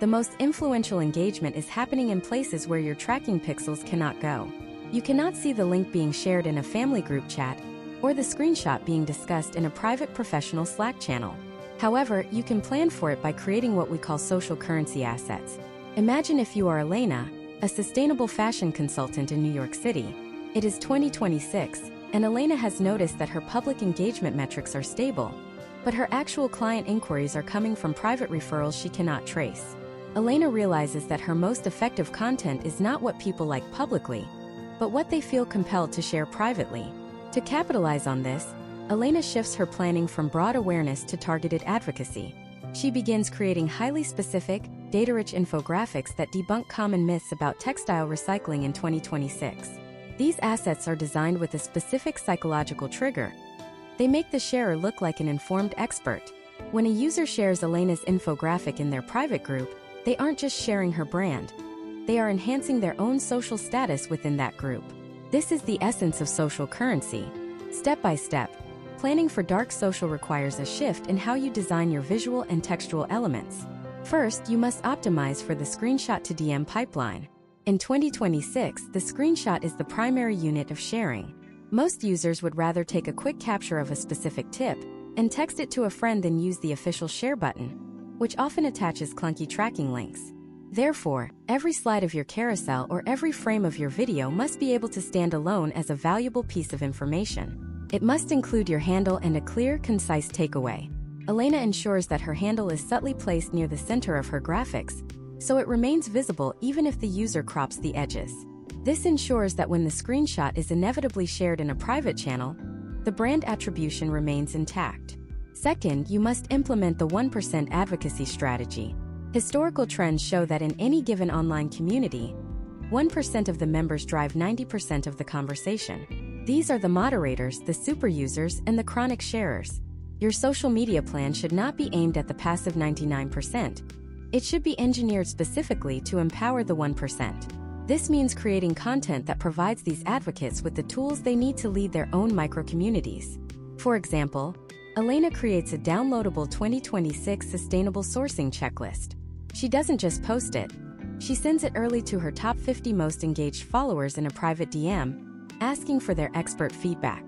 S1: The most influential engagement is happening in places where your tracking pixels cannot go. You cannot see the link being shared in a family group chat or the screenshot being discussed in a private professional Slack channel. However, you can plan for it by creating what we call social currency assets. Imagine if you are Elena, a sustainable fashion consultant in New York City. It is 2026, and Elena has noticed that her public engagement metrics are stable, but her actual client inquiries are coming from private referrals she cannot trace. Elena realizes that her most effective content is not what people like publicly, but what they feel compelled to share privately. To capitalize on this, Elena shifts her planning from broad awareness to targeted advocacy. She begins creating highly specific, data-rich infographics that debunk common myths about textile recycling in 2026. These assets are designed with a specific psychological trigger. They make the sharer look like an informed expert. When a user shares Elena's infographic in their private group, they aren't just sharing her brand. They are enhancing their own social status within that group. This is the essence of social currency. Step by step, planning for dark social requires a shift in how you design your visual and textual elements. First, you must optimize for the screenshot to DM pipeline. In 2026, the screenshot is the primary unit of sharing. Most users would rather take a quick capture of a specific tip and text it to a friend than use the official share button, which often attaches clunky tracking links. Therefore, every slide of your carousel or every frame of your video must be able to stand alone as a valuable piece of information. It must include your handle and a clear, concise takeaway. Elena ensures that her handle is subtly placed near the center of her graphics, so it remains visible even if the user crops the edges. This ensures that when the screenshot is inevitably shared in a private channel, the brand attribution remains intact. Second, you must implement the 1% advocacy strategy. Historical trends show that in any given online community, 1% of the members drive 90% of the conversation. These are the moderators, the super users, and the chronic sharers. Your social media plan should not be aimed at the passive 99%. It should be engineered specifically to empower the 1%. This means creating content that provides these advocates with the tools they need to lead their own micro-communities. For example, Elena creates a downloadable 2026 sustainable sourcing checklist. She doesn't just post it. She sends it early to her top 50 most engaged followers in a private DM, asking for their expert feedback.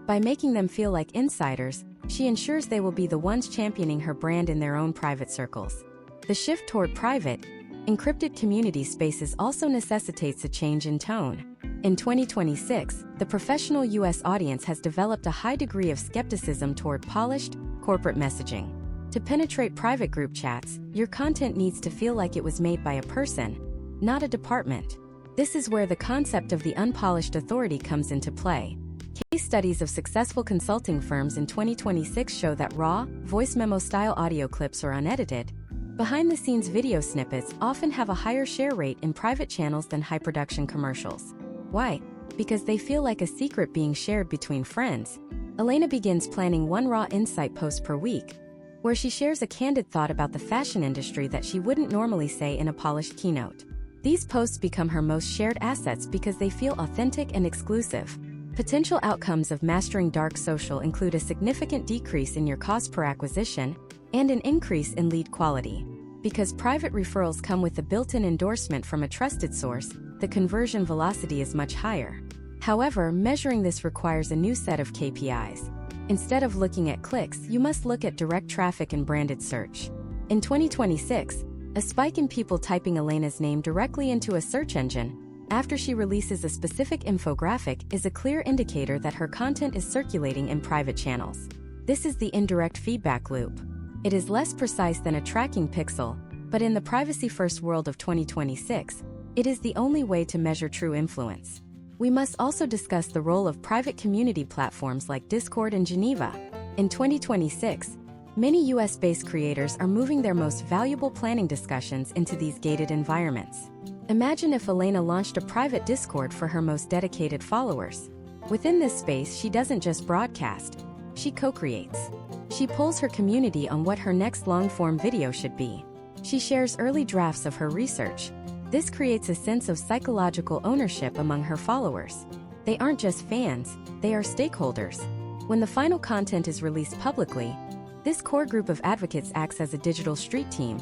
S1: By making them feel like insiders, she ensures they will be the ones championing her brand in their own private circles. The shift toward private, encrypted community spaces also necessitates a change in tone. In 2026, the professional U.S. audience has developed a high degree of skepticism toward polished, corporate messaging. To penetrate private group chats, your content needs to feel like it was made by a person, not a department. This is where the concept of the unpolished authority comes into play. Case studies of successful consulting firms in 2026 show that raw, voice memo-style audio clips are unedited. Behind-the-scenes video snippets often have a higher share rate in private channels than high-production commercials. Why? Because they feel like a secret being shared between friends. Elena begins planning one raw insight post per week, where she shares a candid thought about the fashion industry that she wouldn't normally say in a polished keynote. These posts become her most shared assets because they feel authentic and exclusive. Potential outcomes of mastering dark social include a significant decrease in your cost per acquisition and an increase in lead quality. Because private referrals come with a built-in endorsement from a trusted source, the conversion velocity is much higher. However, measuring this requires a new set of KPIs. Instead of looking at clicks, you must look at direct traffic and branded search. In 2026, a spike in people typing Elena's name directly into a search engine after she releases a specific infographic is a clear indicator that her content is circulating in private channels. This is the indirect feedback loop. It is less precise than a tracking pixel, but in the privacy-first world of 2026, it is the only way to measure true influence. We must also discuss the role of private community platforms like Discord and Geneva. In 2026, many US-based creators are moving their most valuable planning discussions into these gated environments. Imagine if Elena launched a private Discord for her most dedicated followers. Within this space, she doesn't just broadcast, she co-creates. She pulls her community on what her next long-form video should be. She shares early drafts of her research. This creates a sense of psychological ownership among her followers. They aren't just fans, they are stakeholders. When the final content is released publicly, this core group of advocates acts as a digital street team,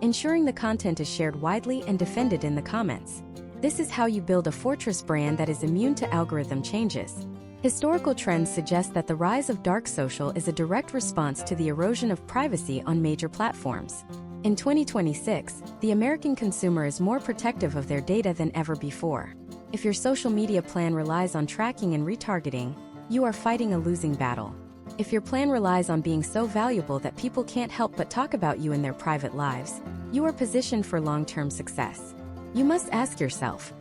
S1: ensuring the content is shared widely and defended in the comments. This is how you build a fortress brand that is immune to algorithm changes. Historical trends suggest that the rise of dark social is a direct response to the erosion of privacy on major platforms. In 2026, the American consumer is more protective of their data than ever before. If your social media plan relies on tracking and retargeting, you are fighting a losing battle. If your plan relies on being so valuable that people can't help but talk about you in their private lives, you are positioned for long-term success. You must ask yourself,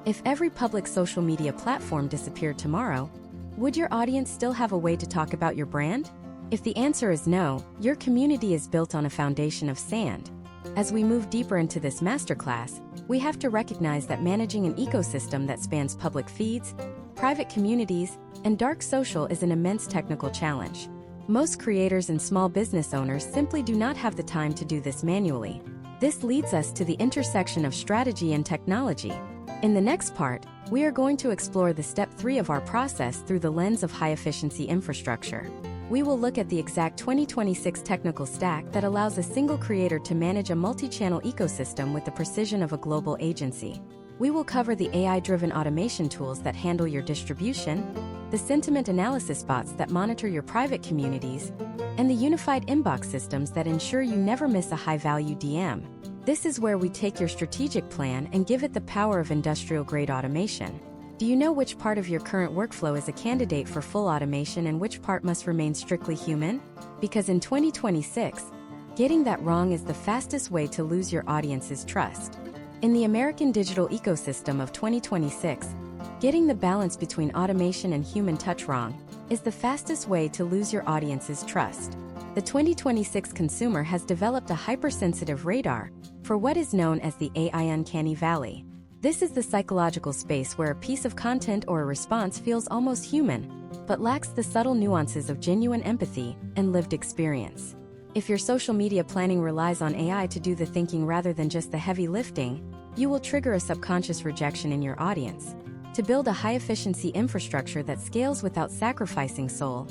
S1: if every public social media platform disappeared tomorrow, would your audience still have a way to talk about your brand? If the answer is no, your community is built on a foundation of sand. As we move deeper into this masterclass, we have to recognize that managing an ecosystem that spans public feeds, private communities, and dark social is an immense technical challenge. Most creators and small business owners simply do not have the time to do this manually. This leads us to the intersection of strategy and technology. In the next part, we are going to explore the step 3 of our process through the lens of high-efficiency infrastructure. We will look at the exact 2026 technical stack that allows a single creator to manage a multi-channel ecosystem with the precision of a global agency. We will cover the AI-driven automation tools that handle your distribution, the sentiment analysis bots that monitor your private communities, and the unified inbox systems that ensure you never miss a high-value DM. This is where we take your strategic plan and give it the power of industrial-grade automation. Do you know which part of your current workflow is a candidate for full automation and which part must remain strictly human? Because in 2026, getting that wrong is the fastest way to lose your audience's trust. In the American digital ecosystem of 2026, getting the balance between automation and human touch wrong is the fastest way to lose your audience's trust. The 2026 consumer has developed a hypersensitive radar for what is known as the AI uncanny valley. This is the psychological space where a piece of content or a response feels almost human, but lacks the subtle nuances of genuine empathy and lived experience. If your social media planning relies on AI to do the thinking rather than just the heavy lifting, you will trigger a subconscious rejection in your audience. To build a high-efficiency infrastructure that scales without sacrificing soul,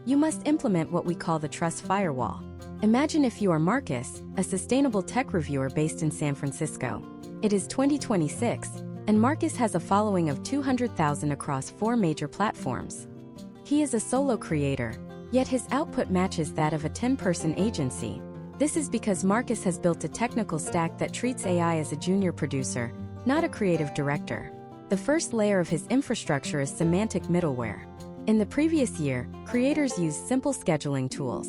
S1: you must implement what we call the trust firewall. Imagine if you are Marcus, a sustainable tech reviewer based in San Francisco. It is 2026, and Marcus has a following of 200,000 across 4 major platforms. He is a solo creator, yet his output matches that of a 10-person agency. This is because Marcus has built a technical stack that treats AI as a junior producer, not a creative director. The first layer of his infrastructure is semantic middleware. In the previous year, creators used simple scheduling tools.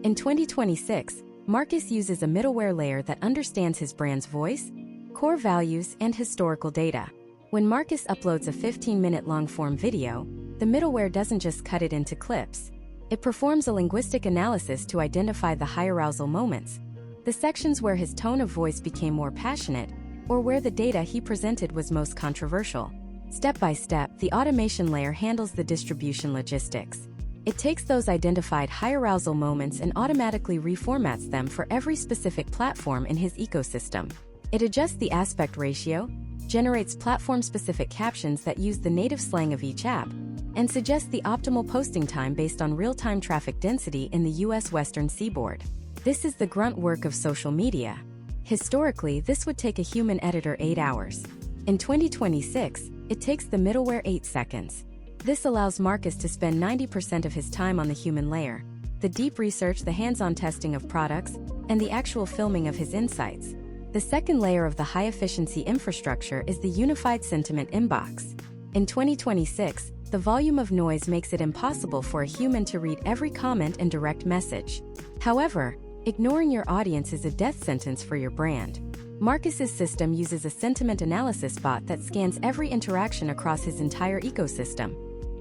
S1: In 2026, Marcus uses a middleware layer that understands his brand's voice, core values, and historical data. When Marcus uploads a 15-minute long-form video, the middleware doesn't just cut it into clips. It performs a linguistic analysis to identify the high-arousal moments, the sections where his tone of voice became more passionate, or where the data he presented was most controversial. Step by step, the automation layer handles the distribution logistics. It takes those identified high-arousal moments and automatically reformats them for every specific platform in his ecosystem. It adjusts the aspect ratio, generates platform-specific captions that use the native slang of each app, and suggests the optimal posting time based on real-time traffic density in the US Western Seaboard. This is the grunt work of social media. Historically, this would take a human editor 8 hours. In 2026, it takes the middleware 8 seconds. This allows Marcus to spend 90% of his time on the human layer, the deep research, the hands-on testing of products, and the actual filming of his insights. The second layer of the high-efficiency infrastructure is the unified sentiment inbox. In 2026, the volume of noise makes it impossible for a human to read every comment and direct message. However, ignoring your audience is a death sentence for your brand. Marcus's system uses a sentiment analysis bot that scans every interaction across his entire ecosystem,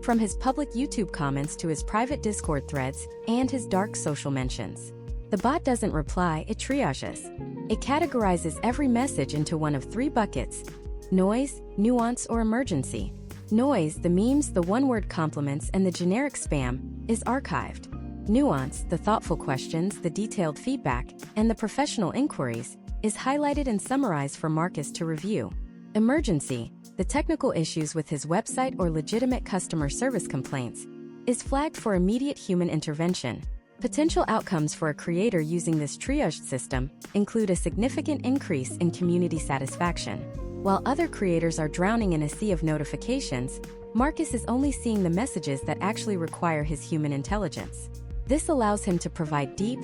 S1: from his public YouTube comments to his private Discord threads and his dark social mentions. The bot doesn't reply, it triages. It categorizes every message into one of three buckets: noise, nuance, or emergency. Noise, the memes, the one-word compliments, and the generic spam, is archived. Nuance, the thoughtful questions, the detailed feedback, and the professional inquiries, is highlighted and summarized for Marcus to review. Emergency, the technical issues with his website or legitimate customer service complaints, is flagged for immediate human intervention. Potential outcomes for a creator using this triaged system include a significant increase in community satisfaction. While other creators are drowning in a sea of notifications, Marcus is only seeing the messages that actually require his human intelligence. This allows him to provide deep,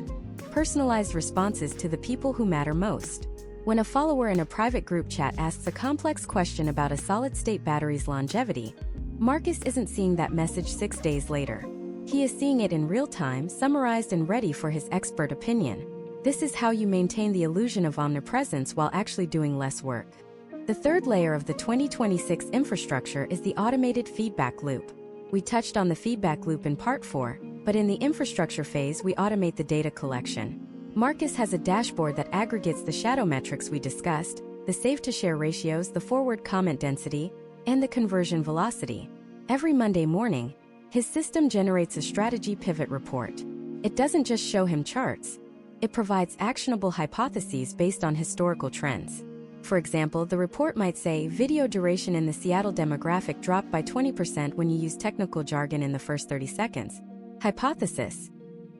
S1: personalized responses to the people who matter most. When a follower in a private group chat asks a complex question about a solid-state battery's longevity, Marcus isn't seeing that message 6 days later. He is seeing it in real time, summarized and ready for his expert opinion. This is how you maintain the illusion of omnipresence while actually doing less work. The third layer of the 2026 infrastructure is the automated feedback loop. We touched on the feedback loop in Part 4, but in the infrastructure phase we automate the data collection. Marcus has a dashboard that aggregates the shadow metrics we discussed, the save-to-share ratios, the forward comment density, and the conversion velocity. Every Monday morning, his system generates a strategy pivot report. It doesn't just show him charts. It provides actionable hypotheses based on historical trends. For example, the report might say, video duration in the Seattle demographic dropped by 20% when you use technical jargon in the first 30 seconds. Hypothesis: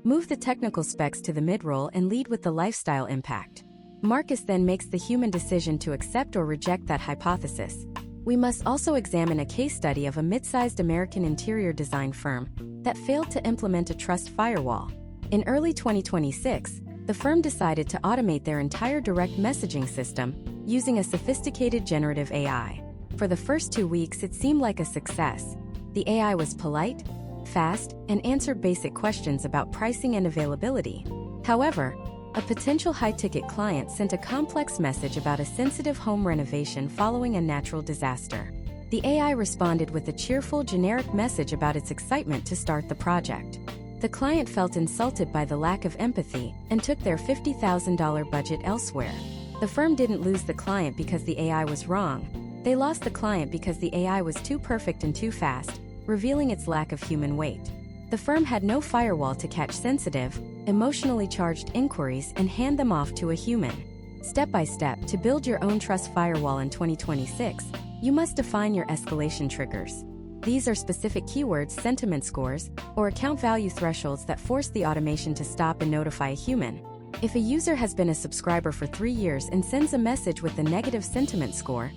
S1: move the technical specs to the mid-roll and lead with the lifestyle impact. Marcus then makes the human decision to accept or reject that hypothesis. We must also examine a case study of a mid-sized American interior design firm that failed to implement a trust firewall. In early 2026, the firm decided to automate their entire direct messaging system using a sophisticated generative AI. For the first 2 weeks, it seemed like a success. The AI was polite, fast, and answered basic questions about pricing and availability. However, a potential high-ticket client sent a complex message about a sensitive home renovation following a natural disaster. The AI responded with a cheerful, generic message about its excitement to start the project. The client felt insulted by the lack of empathy and took their $50,000 budget elsewhere. The firm didn't lose the client because the AI was wrong. They lost the client because the AI was too perfect and too fast, revealing its lack of human weight. The firm had no firewall to catch sensitive, emotionally charged inquiries and hand them off to a human. Step by step, to build your own trust firewall in 2026, you must define your escalation triggers. These are specific keywords, sentiment scores, or account value thresholds that force the automation to stop and notify a human. If a user has been a subscriber for 3 years and sends a message with a negative sentiment score,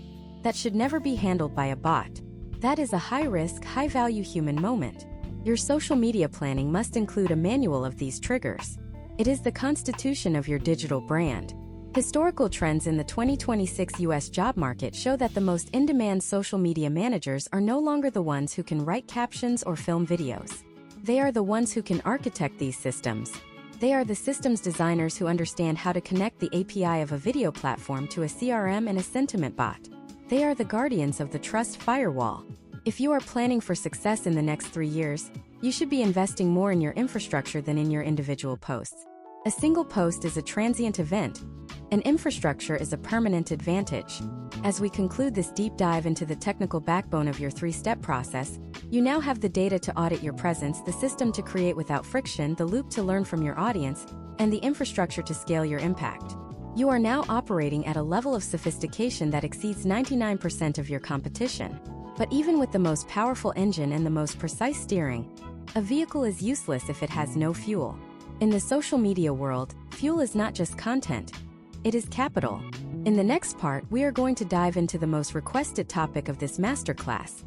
S1: that should never be handled by a bot. That is a high-risk, high-value human moment. Your social media planning must include a manual of these triggers. It is the constitution of your digital brand. Historical trends in the 2026 U.S. job market show that the most in-demand social media managers are no longer the ones who can write captions or film videos. They are the ones who can architect these systems. They are the systems designers who understand how to connect the API of a video platform to a CRM and a sentiment bot. They are the guardians of the trust firewall. If you are planning for success in the next 3 years, you should be investing more in your infrastructure than in your individual posts. A single post is a transient event. An infrastructure is a permanent advantage. As we conclude this deep dive into the technical backbone of your 3-step process, you now have the data to audit your presence, the system to create without friction, the loop to learn from your audience, and the infrastructure to scale your impact. You are now operating at a level of sophistication that exceeds 99% of your competition. But even with the most powerful engine and the most precise steering, a vehicle is useless if it has no fuel. In the social media world, fuel is not just content, it is capital. In the next part, we are going to dive into the most requested topic of this masterclass,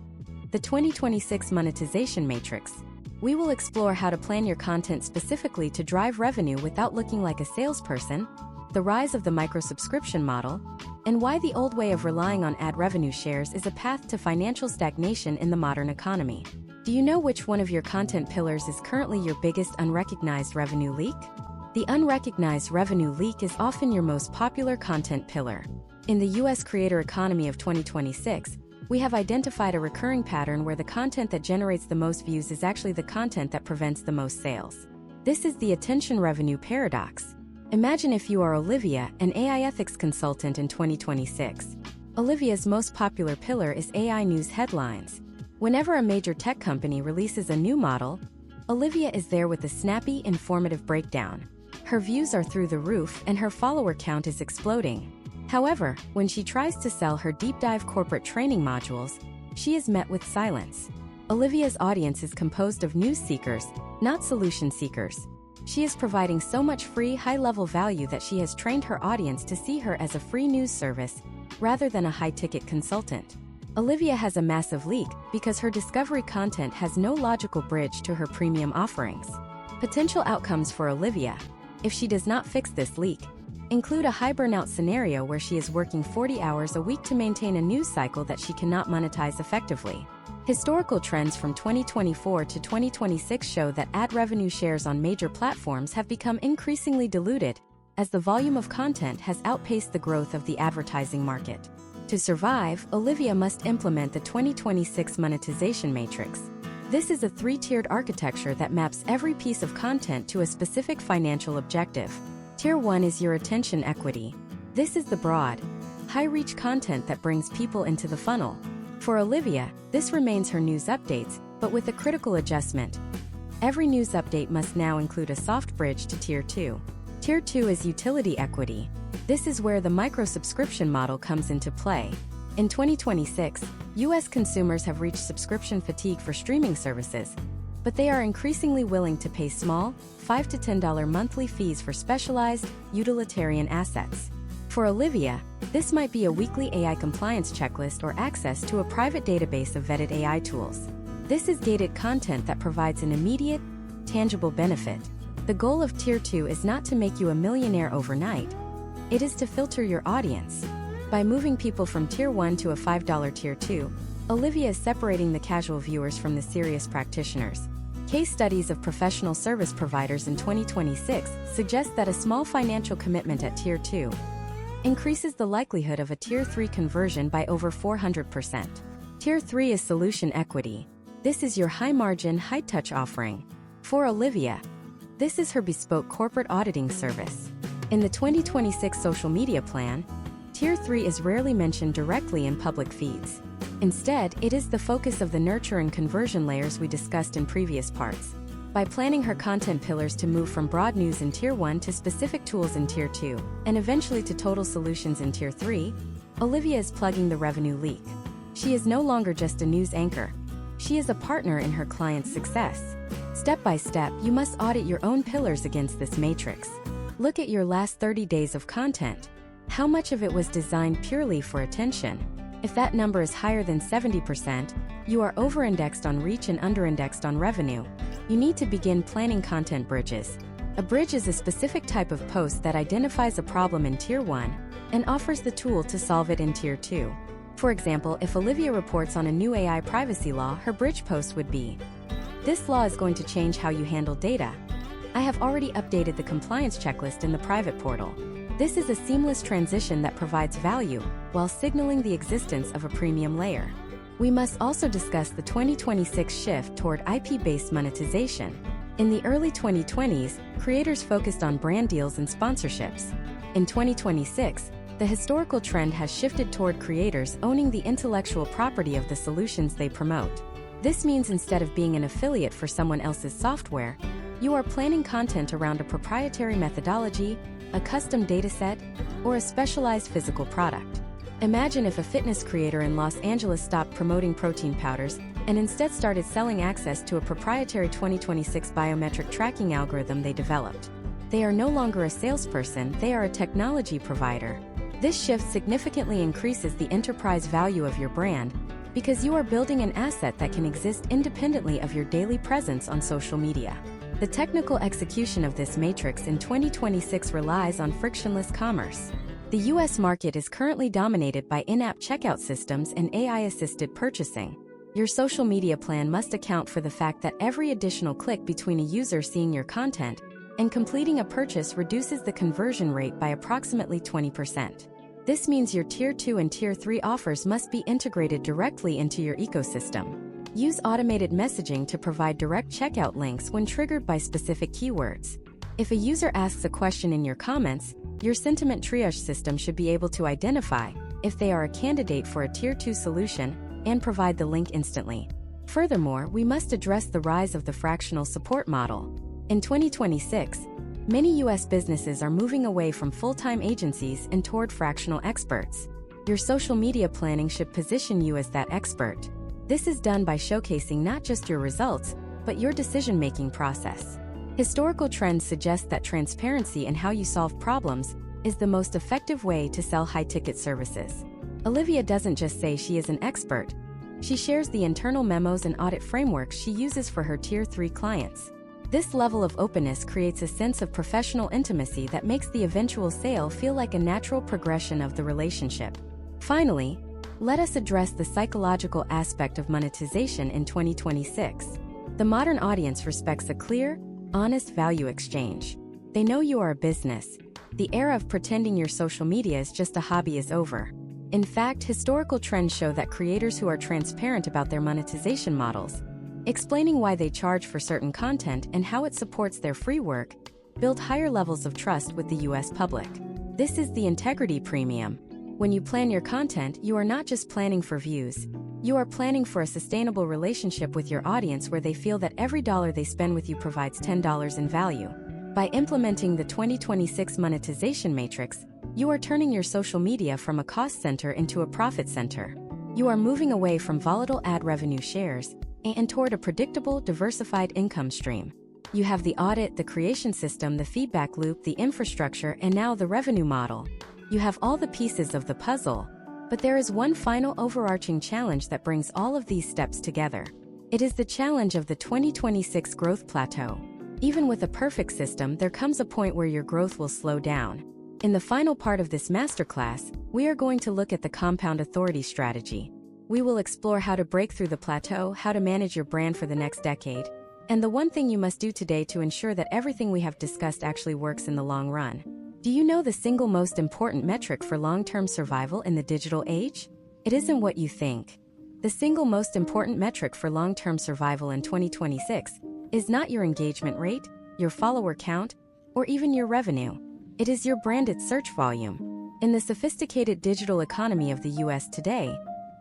S1: the 2026 monetization matrix. We will explore how to plan your content specifically to drive revenue without looking like a salesperson, the rise of the micro-subscription model, and why the old way of relying on ad revenue shares is a path to financial stagnation in the modern economy. Do you know which one of your content pillars is currently your biggest unrecognized revenue leak? The unrecognized revenue leak is often your most popular content pillar. In the U.S. creator economy of 2026, we have identified a recurring pattern where the content that generates the most views is actually the content that prevents the most sales. This is the attention revenue paradox. Imagine if you are Olivia, an AI ethics consultant in 2026. Olivia's most popular pillar is AI news headlines. Whenever a major tech company releases a new model, Olivia is there with a snappy, informative breakdown. Her views are through the roof and her follower count is exploding. However, when she tries to sell her deep-dive corporate training modules, she is met with silence. Olivia's audience is composed of news seekers, not solution seekers. She is providing so much free, high-level value that she has trained her audience to see her as a free news service rather than a high-ticket consultant. Olivia has a massive leak because her discovery content has no logical bridge to her premium offerings. Potential outcomes for Olivia, if she does not fix this leak, include a high burnout scenario where she is working 40 hours a week to maintain a news cycle that she cannot monetize effectively. Historical trends from 2024 to 2026 show that ad revenue shares on major platforms have become increasingly diluted as the volume of content has outpaced the growth of the advertising market. To survive, Olivia must implement the 2026 monetization matrix. This is a three-tiered architecture that maps every piece of content to a specific financial objective. Tier 1 is your attention equity. This is the broad, high-reach content that brings people into the funnel. For Olivia, this remains her news updates, but with a critical adjustment. Every news update must now include a soft bridge to Tier 2. Tier 2 is utility equity. This is where the micro-subscription model comes into play. In 2026, U.S. consumers have reached subscription fatigue for streaming services, but they are increasingly willing to pay small, $5 to $10 monthly fees for specialized, utilitarian assets. For Olivia, this might be a weekly AI compliance checklist or access to a private database of vetted AI tools. This is gated content that provides an immediate, tangible benefit. The goal of Tier 2 is not to make you a millionaire overnight. It is to filter your audience. By moving people from Tier 1 to a $5 Tier 2, Olivia is separating the casual viewers from the serious practitioners. Case studies of professional service providers in 2026 suggest that a small financial commitment at Tier 2 increases the likelihood of a Tier 3 conversion by over 400%. Tier 3 is solution equity. This is your high-margin, high-touch offering. For Olivia, this is her bespoke corporate auditing service. In the 2026 social media plan, Tier 3 is rarely mentioned directly in public feeds. Instead, it is the focus of the nurture and conversion layers we discussed in previous parts. By planning her content pillars to move from broad news in Tier 1 to specific tools in Tier 2, and eventually to total solutions in Tier 3, Olivia is plugging the revenue leak. She is no longer just a news anchor. She is a partner in her client's success. Step by step, you must audit your own pillars against this matrix. Look at your last 30 days of content. How much of it was designed purely for attention? If that number is higher than 70%, you are over-indexed on reach and under-indexed on revenue. You need to begin planning content bridges. A bridge is a specific type of post that identifies a problem in Tier 1 and offers the tool to solve it in Tier 2. For example, if Olivia reports on a new AI privacy law, her bridge post would be, "This law is going to change how you handle data. I have already updated the compliance checklist in the private portal." This is a seamless transition that provides value while signaling the existence of a premium layer. We must also discuss the 2026 shift toward IP-based monetization. In the early 2020s, creators focused on brand deals and sponsorships. In 2026, the historical trend has shifted toward creators owning the intellectual property of the solutions they promote. This means instead of being an affiliate for someone else's software, you are planning content around a proprietary methodology, a custom dataset, or a specialized physical product. Imagine if a fitness creator in Los Angeles stopped promoting protein powders and instead started selling access to a proprietary 2026 biometric tracking algorithm they developed. They are no longer a salesperson, they are a technology provider. This shift significantly increases the enterprise value of your brand because you are building an asset that can exist independently of your daily presence on social media. The technical execution of this matrix in 2026 relies on frictionless commerce. The U.S. market is currently dominated by in-app checkout systems and AI-assisted purchasing. Your social media plan must account for the fact that every additional click between a user seeing your content and completing a purchase reduces the conversion rate by approximately 20%. This means your Tier 2 and Tier 3 offers must be integrated directly into your ecosystem. Use automated messaging to provide direct checkout links when triggered by specific keywords. If a user asks a question in your comments, your sentiment triage system should be able to identify if they are a candidate for a Tier 2 solution and provide the link instantly. Furthermore, we must address the rise of the fractional support model. In 2026, many U.S. businesses are moving away from full-time agencies and toward fractional experts. Your social media planning should position you as that expert. This is done by showcasing not just your results, but your decision-making process. Historical trends suggest that transparency in how you solve problems is the most effective way to sell high-ticket services. Olivia doesn't just say she is an expert. She shares the internal memos and audit frameworks she uses for her Tier 3 clients. This level of openness creates a sense of professional intimacy that makes the eventual sale feel like a natural progression of the relationship. Finally, let us address the psychological aspect of monetization in 2026. The modern audience respects a clear, honest value exchange. They know you are a business. The era of pretending your social media is just a hobby is over. In fact, historical trends show that creators who are transparent about their monetization models, explaining why they charge for certain content and how it supports their free work, build higher levels of trust with the US public. This is the integrity premium. When you plan your content, you are not just planning for views. You are planning for a sustainable relationship with your audience where they feel that every dollar they spend with you provides $10 in value. By implementing the 2026 monetization matrix, you are turning your social media from a cost center into a profit center. You are moving away from volatile ad revenue shares and toward a predictable, diversified income stream. You have the audit, the creation system, the feedback loop, the infrastructure, and now the revenue model. You have all the pieces of the puzzle. But there is one final overarching challenge that brings all of these steps together. It is the challenge of the 2026 growth plateau. Even with a perfect system, there comes a point where your growth will slow down. In the final part of this masterclass, we are going to look at the compound authority strategy. We will explore how to break through the plateau, how to manage your brand for the next decade, and the one thing you must do today to ensure that everything we have discussed actually works in the long run. Do you know the single most important metric for long-term survival in the digital age? It isn't what you think. The single most important metric for long-term survival in 2026 is not your engagement rate, your follower count, or even your revenue. It is your branded search volume. In the sophisticated digital economy of the US today,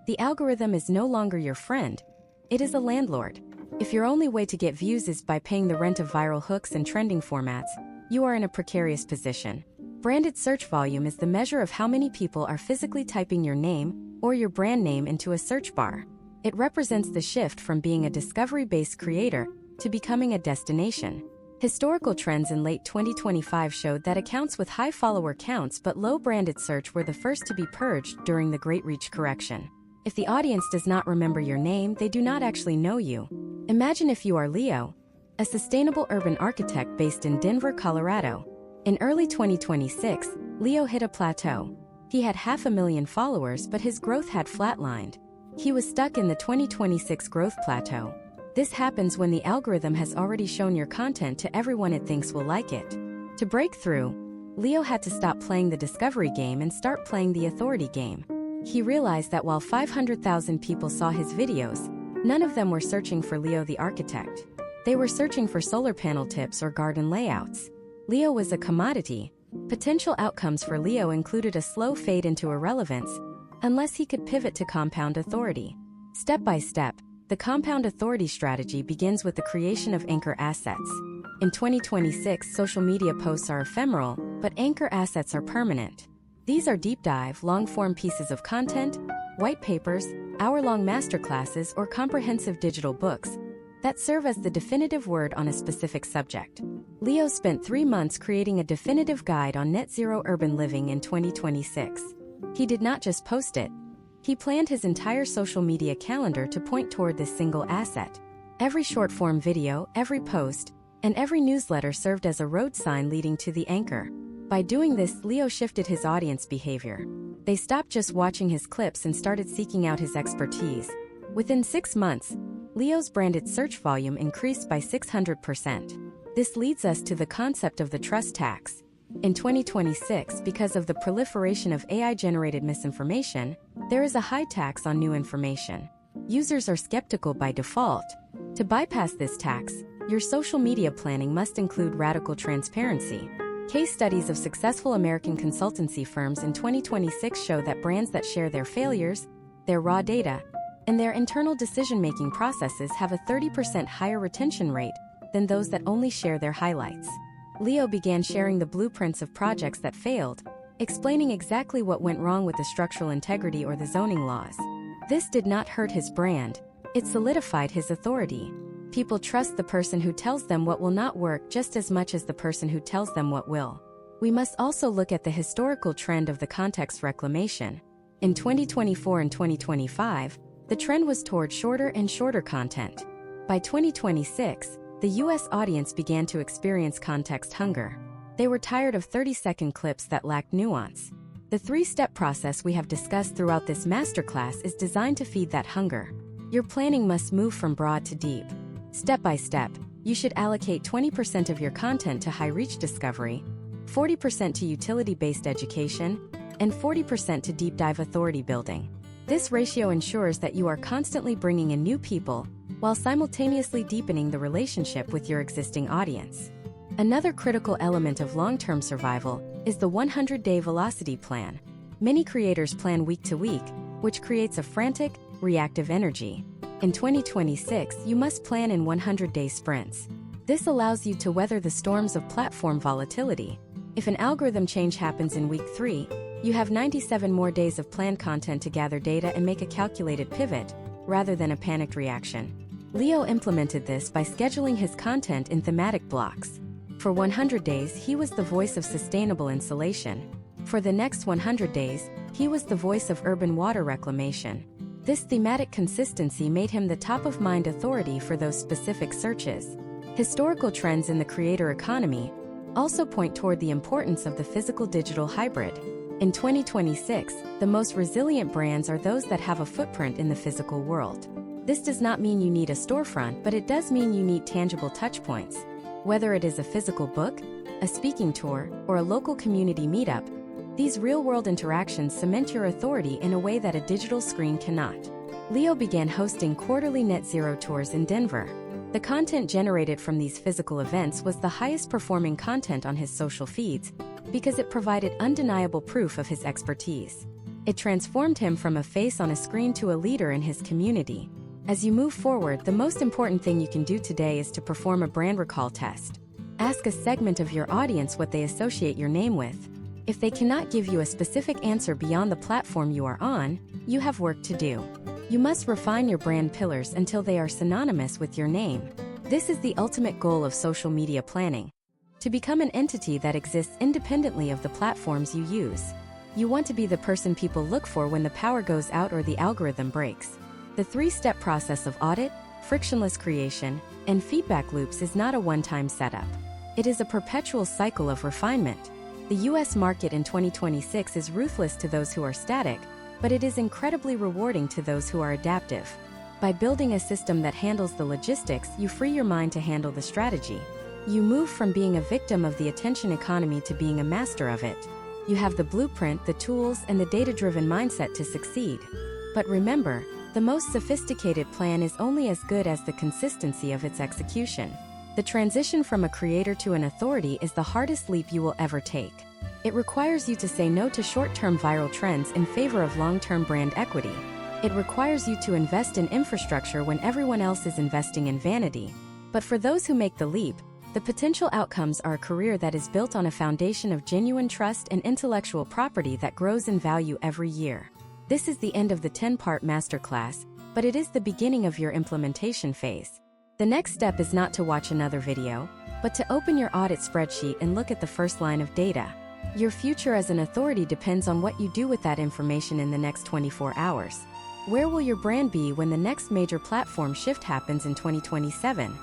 S1: the algorithm is no longer your friend. It is a landlord. If your only way to get views is by paying the rent of viral hooks and trending formats, you are in a precarious position. Branded search volume is the measure of how many people are physically typing your name or your brand name into a search bar. It represents the shift from being a discovery-based creator to becoming a destination. Historical trends in late 2025 showed that accounts with high follower counts but low branded search were the first to be purged during the Great Reach correction. If the audience does not remember your name, they do not actually know you. Imagine if you are Leo, a sustainable urban architect based in Denver, Colorado. In early 2026, Leo hit a plateau. He had 500,000 followers, but his growth had flatlined. He was stuck in the 2026 growth plateau. This happens when the algorithm has already shown your content to everyone it thinks will like it. To break through, Leo had to stop playing the discovery game and start playing the authority game. He realized that while 500,000 people saw his videos, none of them were searching for Leo the architect. They were searching for solar panel tips or garden layouts. Leo was a commodity. Potential outcomes for Leo included a slow fade into irrelevance, unless he could pivot to compound authority. Step by step, the compound authority strategy begins with the creation of anchor assets. In 2026, social media posts are ephemeral, but anchor assets are permanent. These are deep dive, long-form pieces of content, white papers, hour-long masterclasses, or comprehensive digital books that serve as the definitive word on a specific subject. Leo spent 3 months creating a definitive guide on net zero urban living in 2026. He did not just post it. He planned his entire social media calendar to point toward this single asset. Every short-form video, every post, and every newsletter served as a road sign leading to the anchor. By doing this, Leo shifted his audience behavior. They stopped just watching his clips and started seeking out his expertise. Within 6 months, Leo's branded search volume increased by 600%. This leads us to the concept of the trust tax. In 2026, because of the proliferation of AI-generated misinformation, there is a high tax on new information. Users are skeptical by default. To bypass this tax, your social media planning must include radical transparency. Case studies of successful American consultancy firms in 2026 show that brands that share their failures, their raw data, and their internal decision-making processes have a 30% higher retention rate than those that only share their highlights. Leo began sharing the blueprints of projects that failed, explaining exactly what went wrong with the structural integrity or the zoning laws. This did not hurt his brand, it solidified his authority. People trust the person who tells them what will not work just as much as the person who tells them what will. We must also look at the historical trend of the context reclamation. In 2024 and 2025, the trend was toward shorter and shorter content. By 2026, the US audience began to experience context hunger. They were tired of 30-second clips that lacked nuance. The three-step process we have discussed throughout this masterclass is designed to feed that hunger. Your planning must move from broad to deep. Step by step, you should allocate 20% of your content to high-reach discovery, 40% to utility-based education, and 40% to deep-dive authority building. This ratio ensures that you are constantly bringing in new people, while simultaneously deepening the relationship with your existing audience. Another critical element of long-term survival is the 100-day velocity plan. Many creators plan week to week, which creates a frantic, reactive energy. In 2026, you must plan in 100-day sprints. This allows you to weather the storms of platform volatility. If an algorithm change happens in week 3, you have 97 more days of planned content to gather data and make a calculated pivot, rather than a panicked reaction. Leo implemented this by scheduling his content in thematic blocks. For 100 days, he was the voice of sustainable insulation. For the next 100 days, he was the voice of urban water reclamation. This thematic consistency made him the top-of-mind authority for those specific searches. Historical trends in the creator economy also point toward the importance of the physical-digital hybrid. In 2026, the most resilient brands are those that have a footprint in the physical world. This does not mean you need a storefront, but it does mean you need tangible touchpoints. Whether it is a physical book, a speaking tour, or a local community meetup, these real-world interactions cement your authority in a way that a digital screen cannot. Leo began hosting quarterly net zero tours in Denver. The content generated from these physical events was the highest-performing content on his social feeds because it provided undeniable proof of his expertise. It transformed him from a face on a screen to a leader in his community. As you move forward, the most important thing you can do today is to perform a brand recall test. Ask a segment of your audience what they associate your name with. If they cannot give you a specific answer beyond the platform you are on, you have work to do. You must refine your brand pillars until they are synonymous with your name. This is the ultimate goal of social media planning: to become an entity that exists independently of the platforms you use. You want to be the person people look for when the power goes out or the algorithm breaks. The three-step process of audit, frictionless creation, and feedback loops is not a one-time setup. It is a perpetual cycle of refinement. The US market in 2026 is ruthless to those who are static, but it is incredibly rewarding to those who are adaptive. By building a system that handles the logistics, you free your mind to handle the strategy. You move from being a victim of the attention economy to being a master of it. You have the blueprint, the tools, and the data-driven mindset to succeed. But remember, the most sophisticated plan is only as good as the consistency of its execution. The transition from a creator to an authority is the hardest leap you will ever take. It requires you to say no to short-term viral trends in favor of long-term brand equity. It requires you to invest in infrastructure when everyone else is investing in vanity. But for those who make the leap, the potential outcomes are a career that is built on a foundation of genuine trust and intellectual property that grows in value every year. This is the end of the 10-part masterclass, but it is the beginning of your implementation phase. The next step is not to watch another video, but to open your audit spreadsheet and look at the first line of data. Your future as an authority depends on what you do with that information in the next 24 hours. Where will your brand be when the next major platform shift happens in 2027?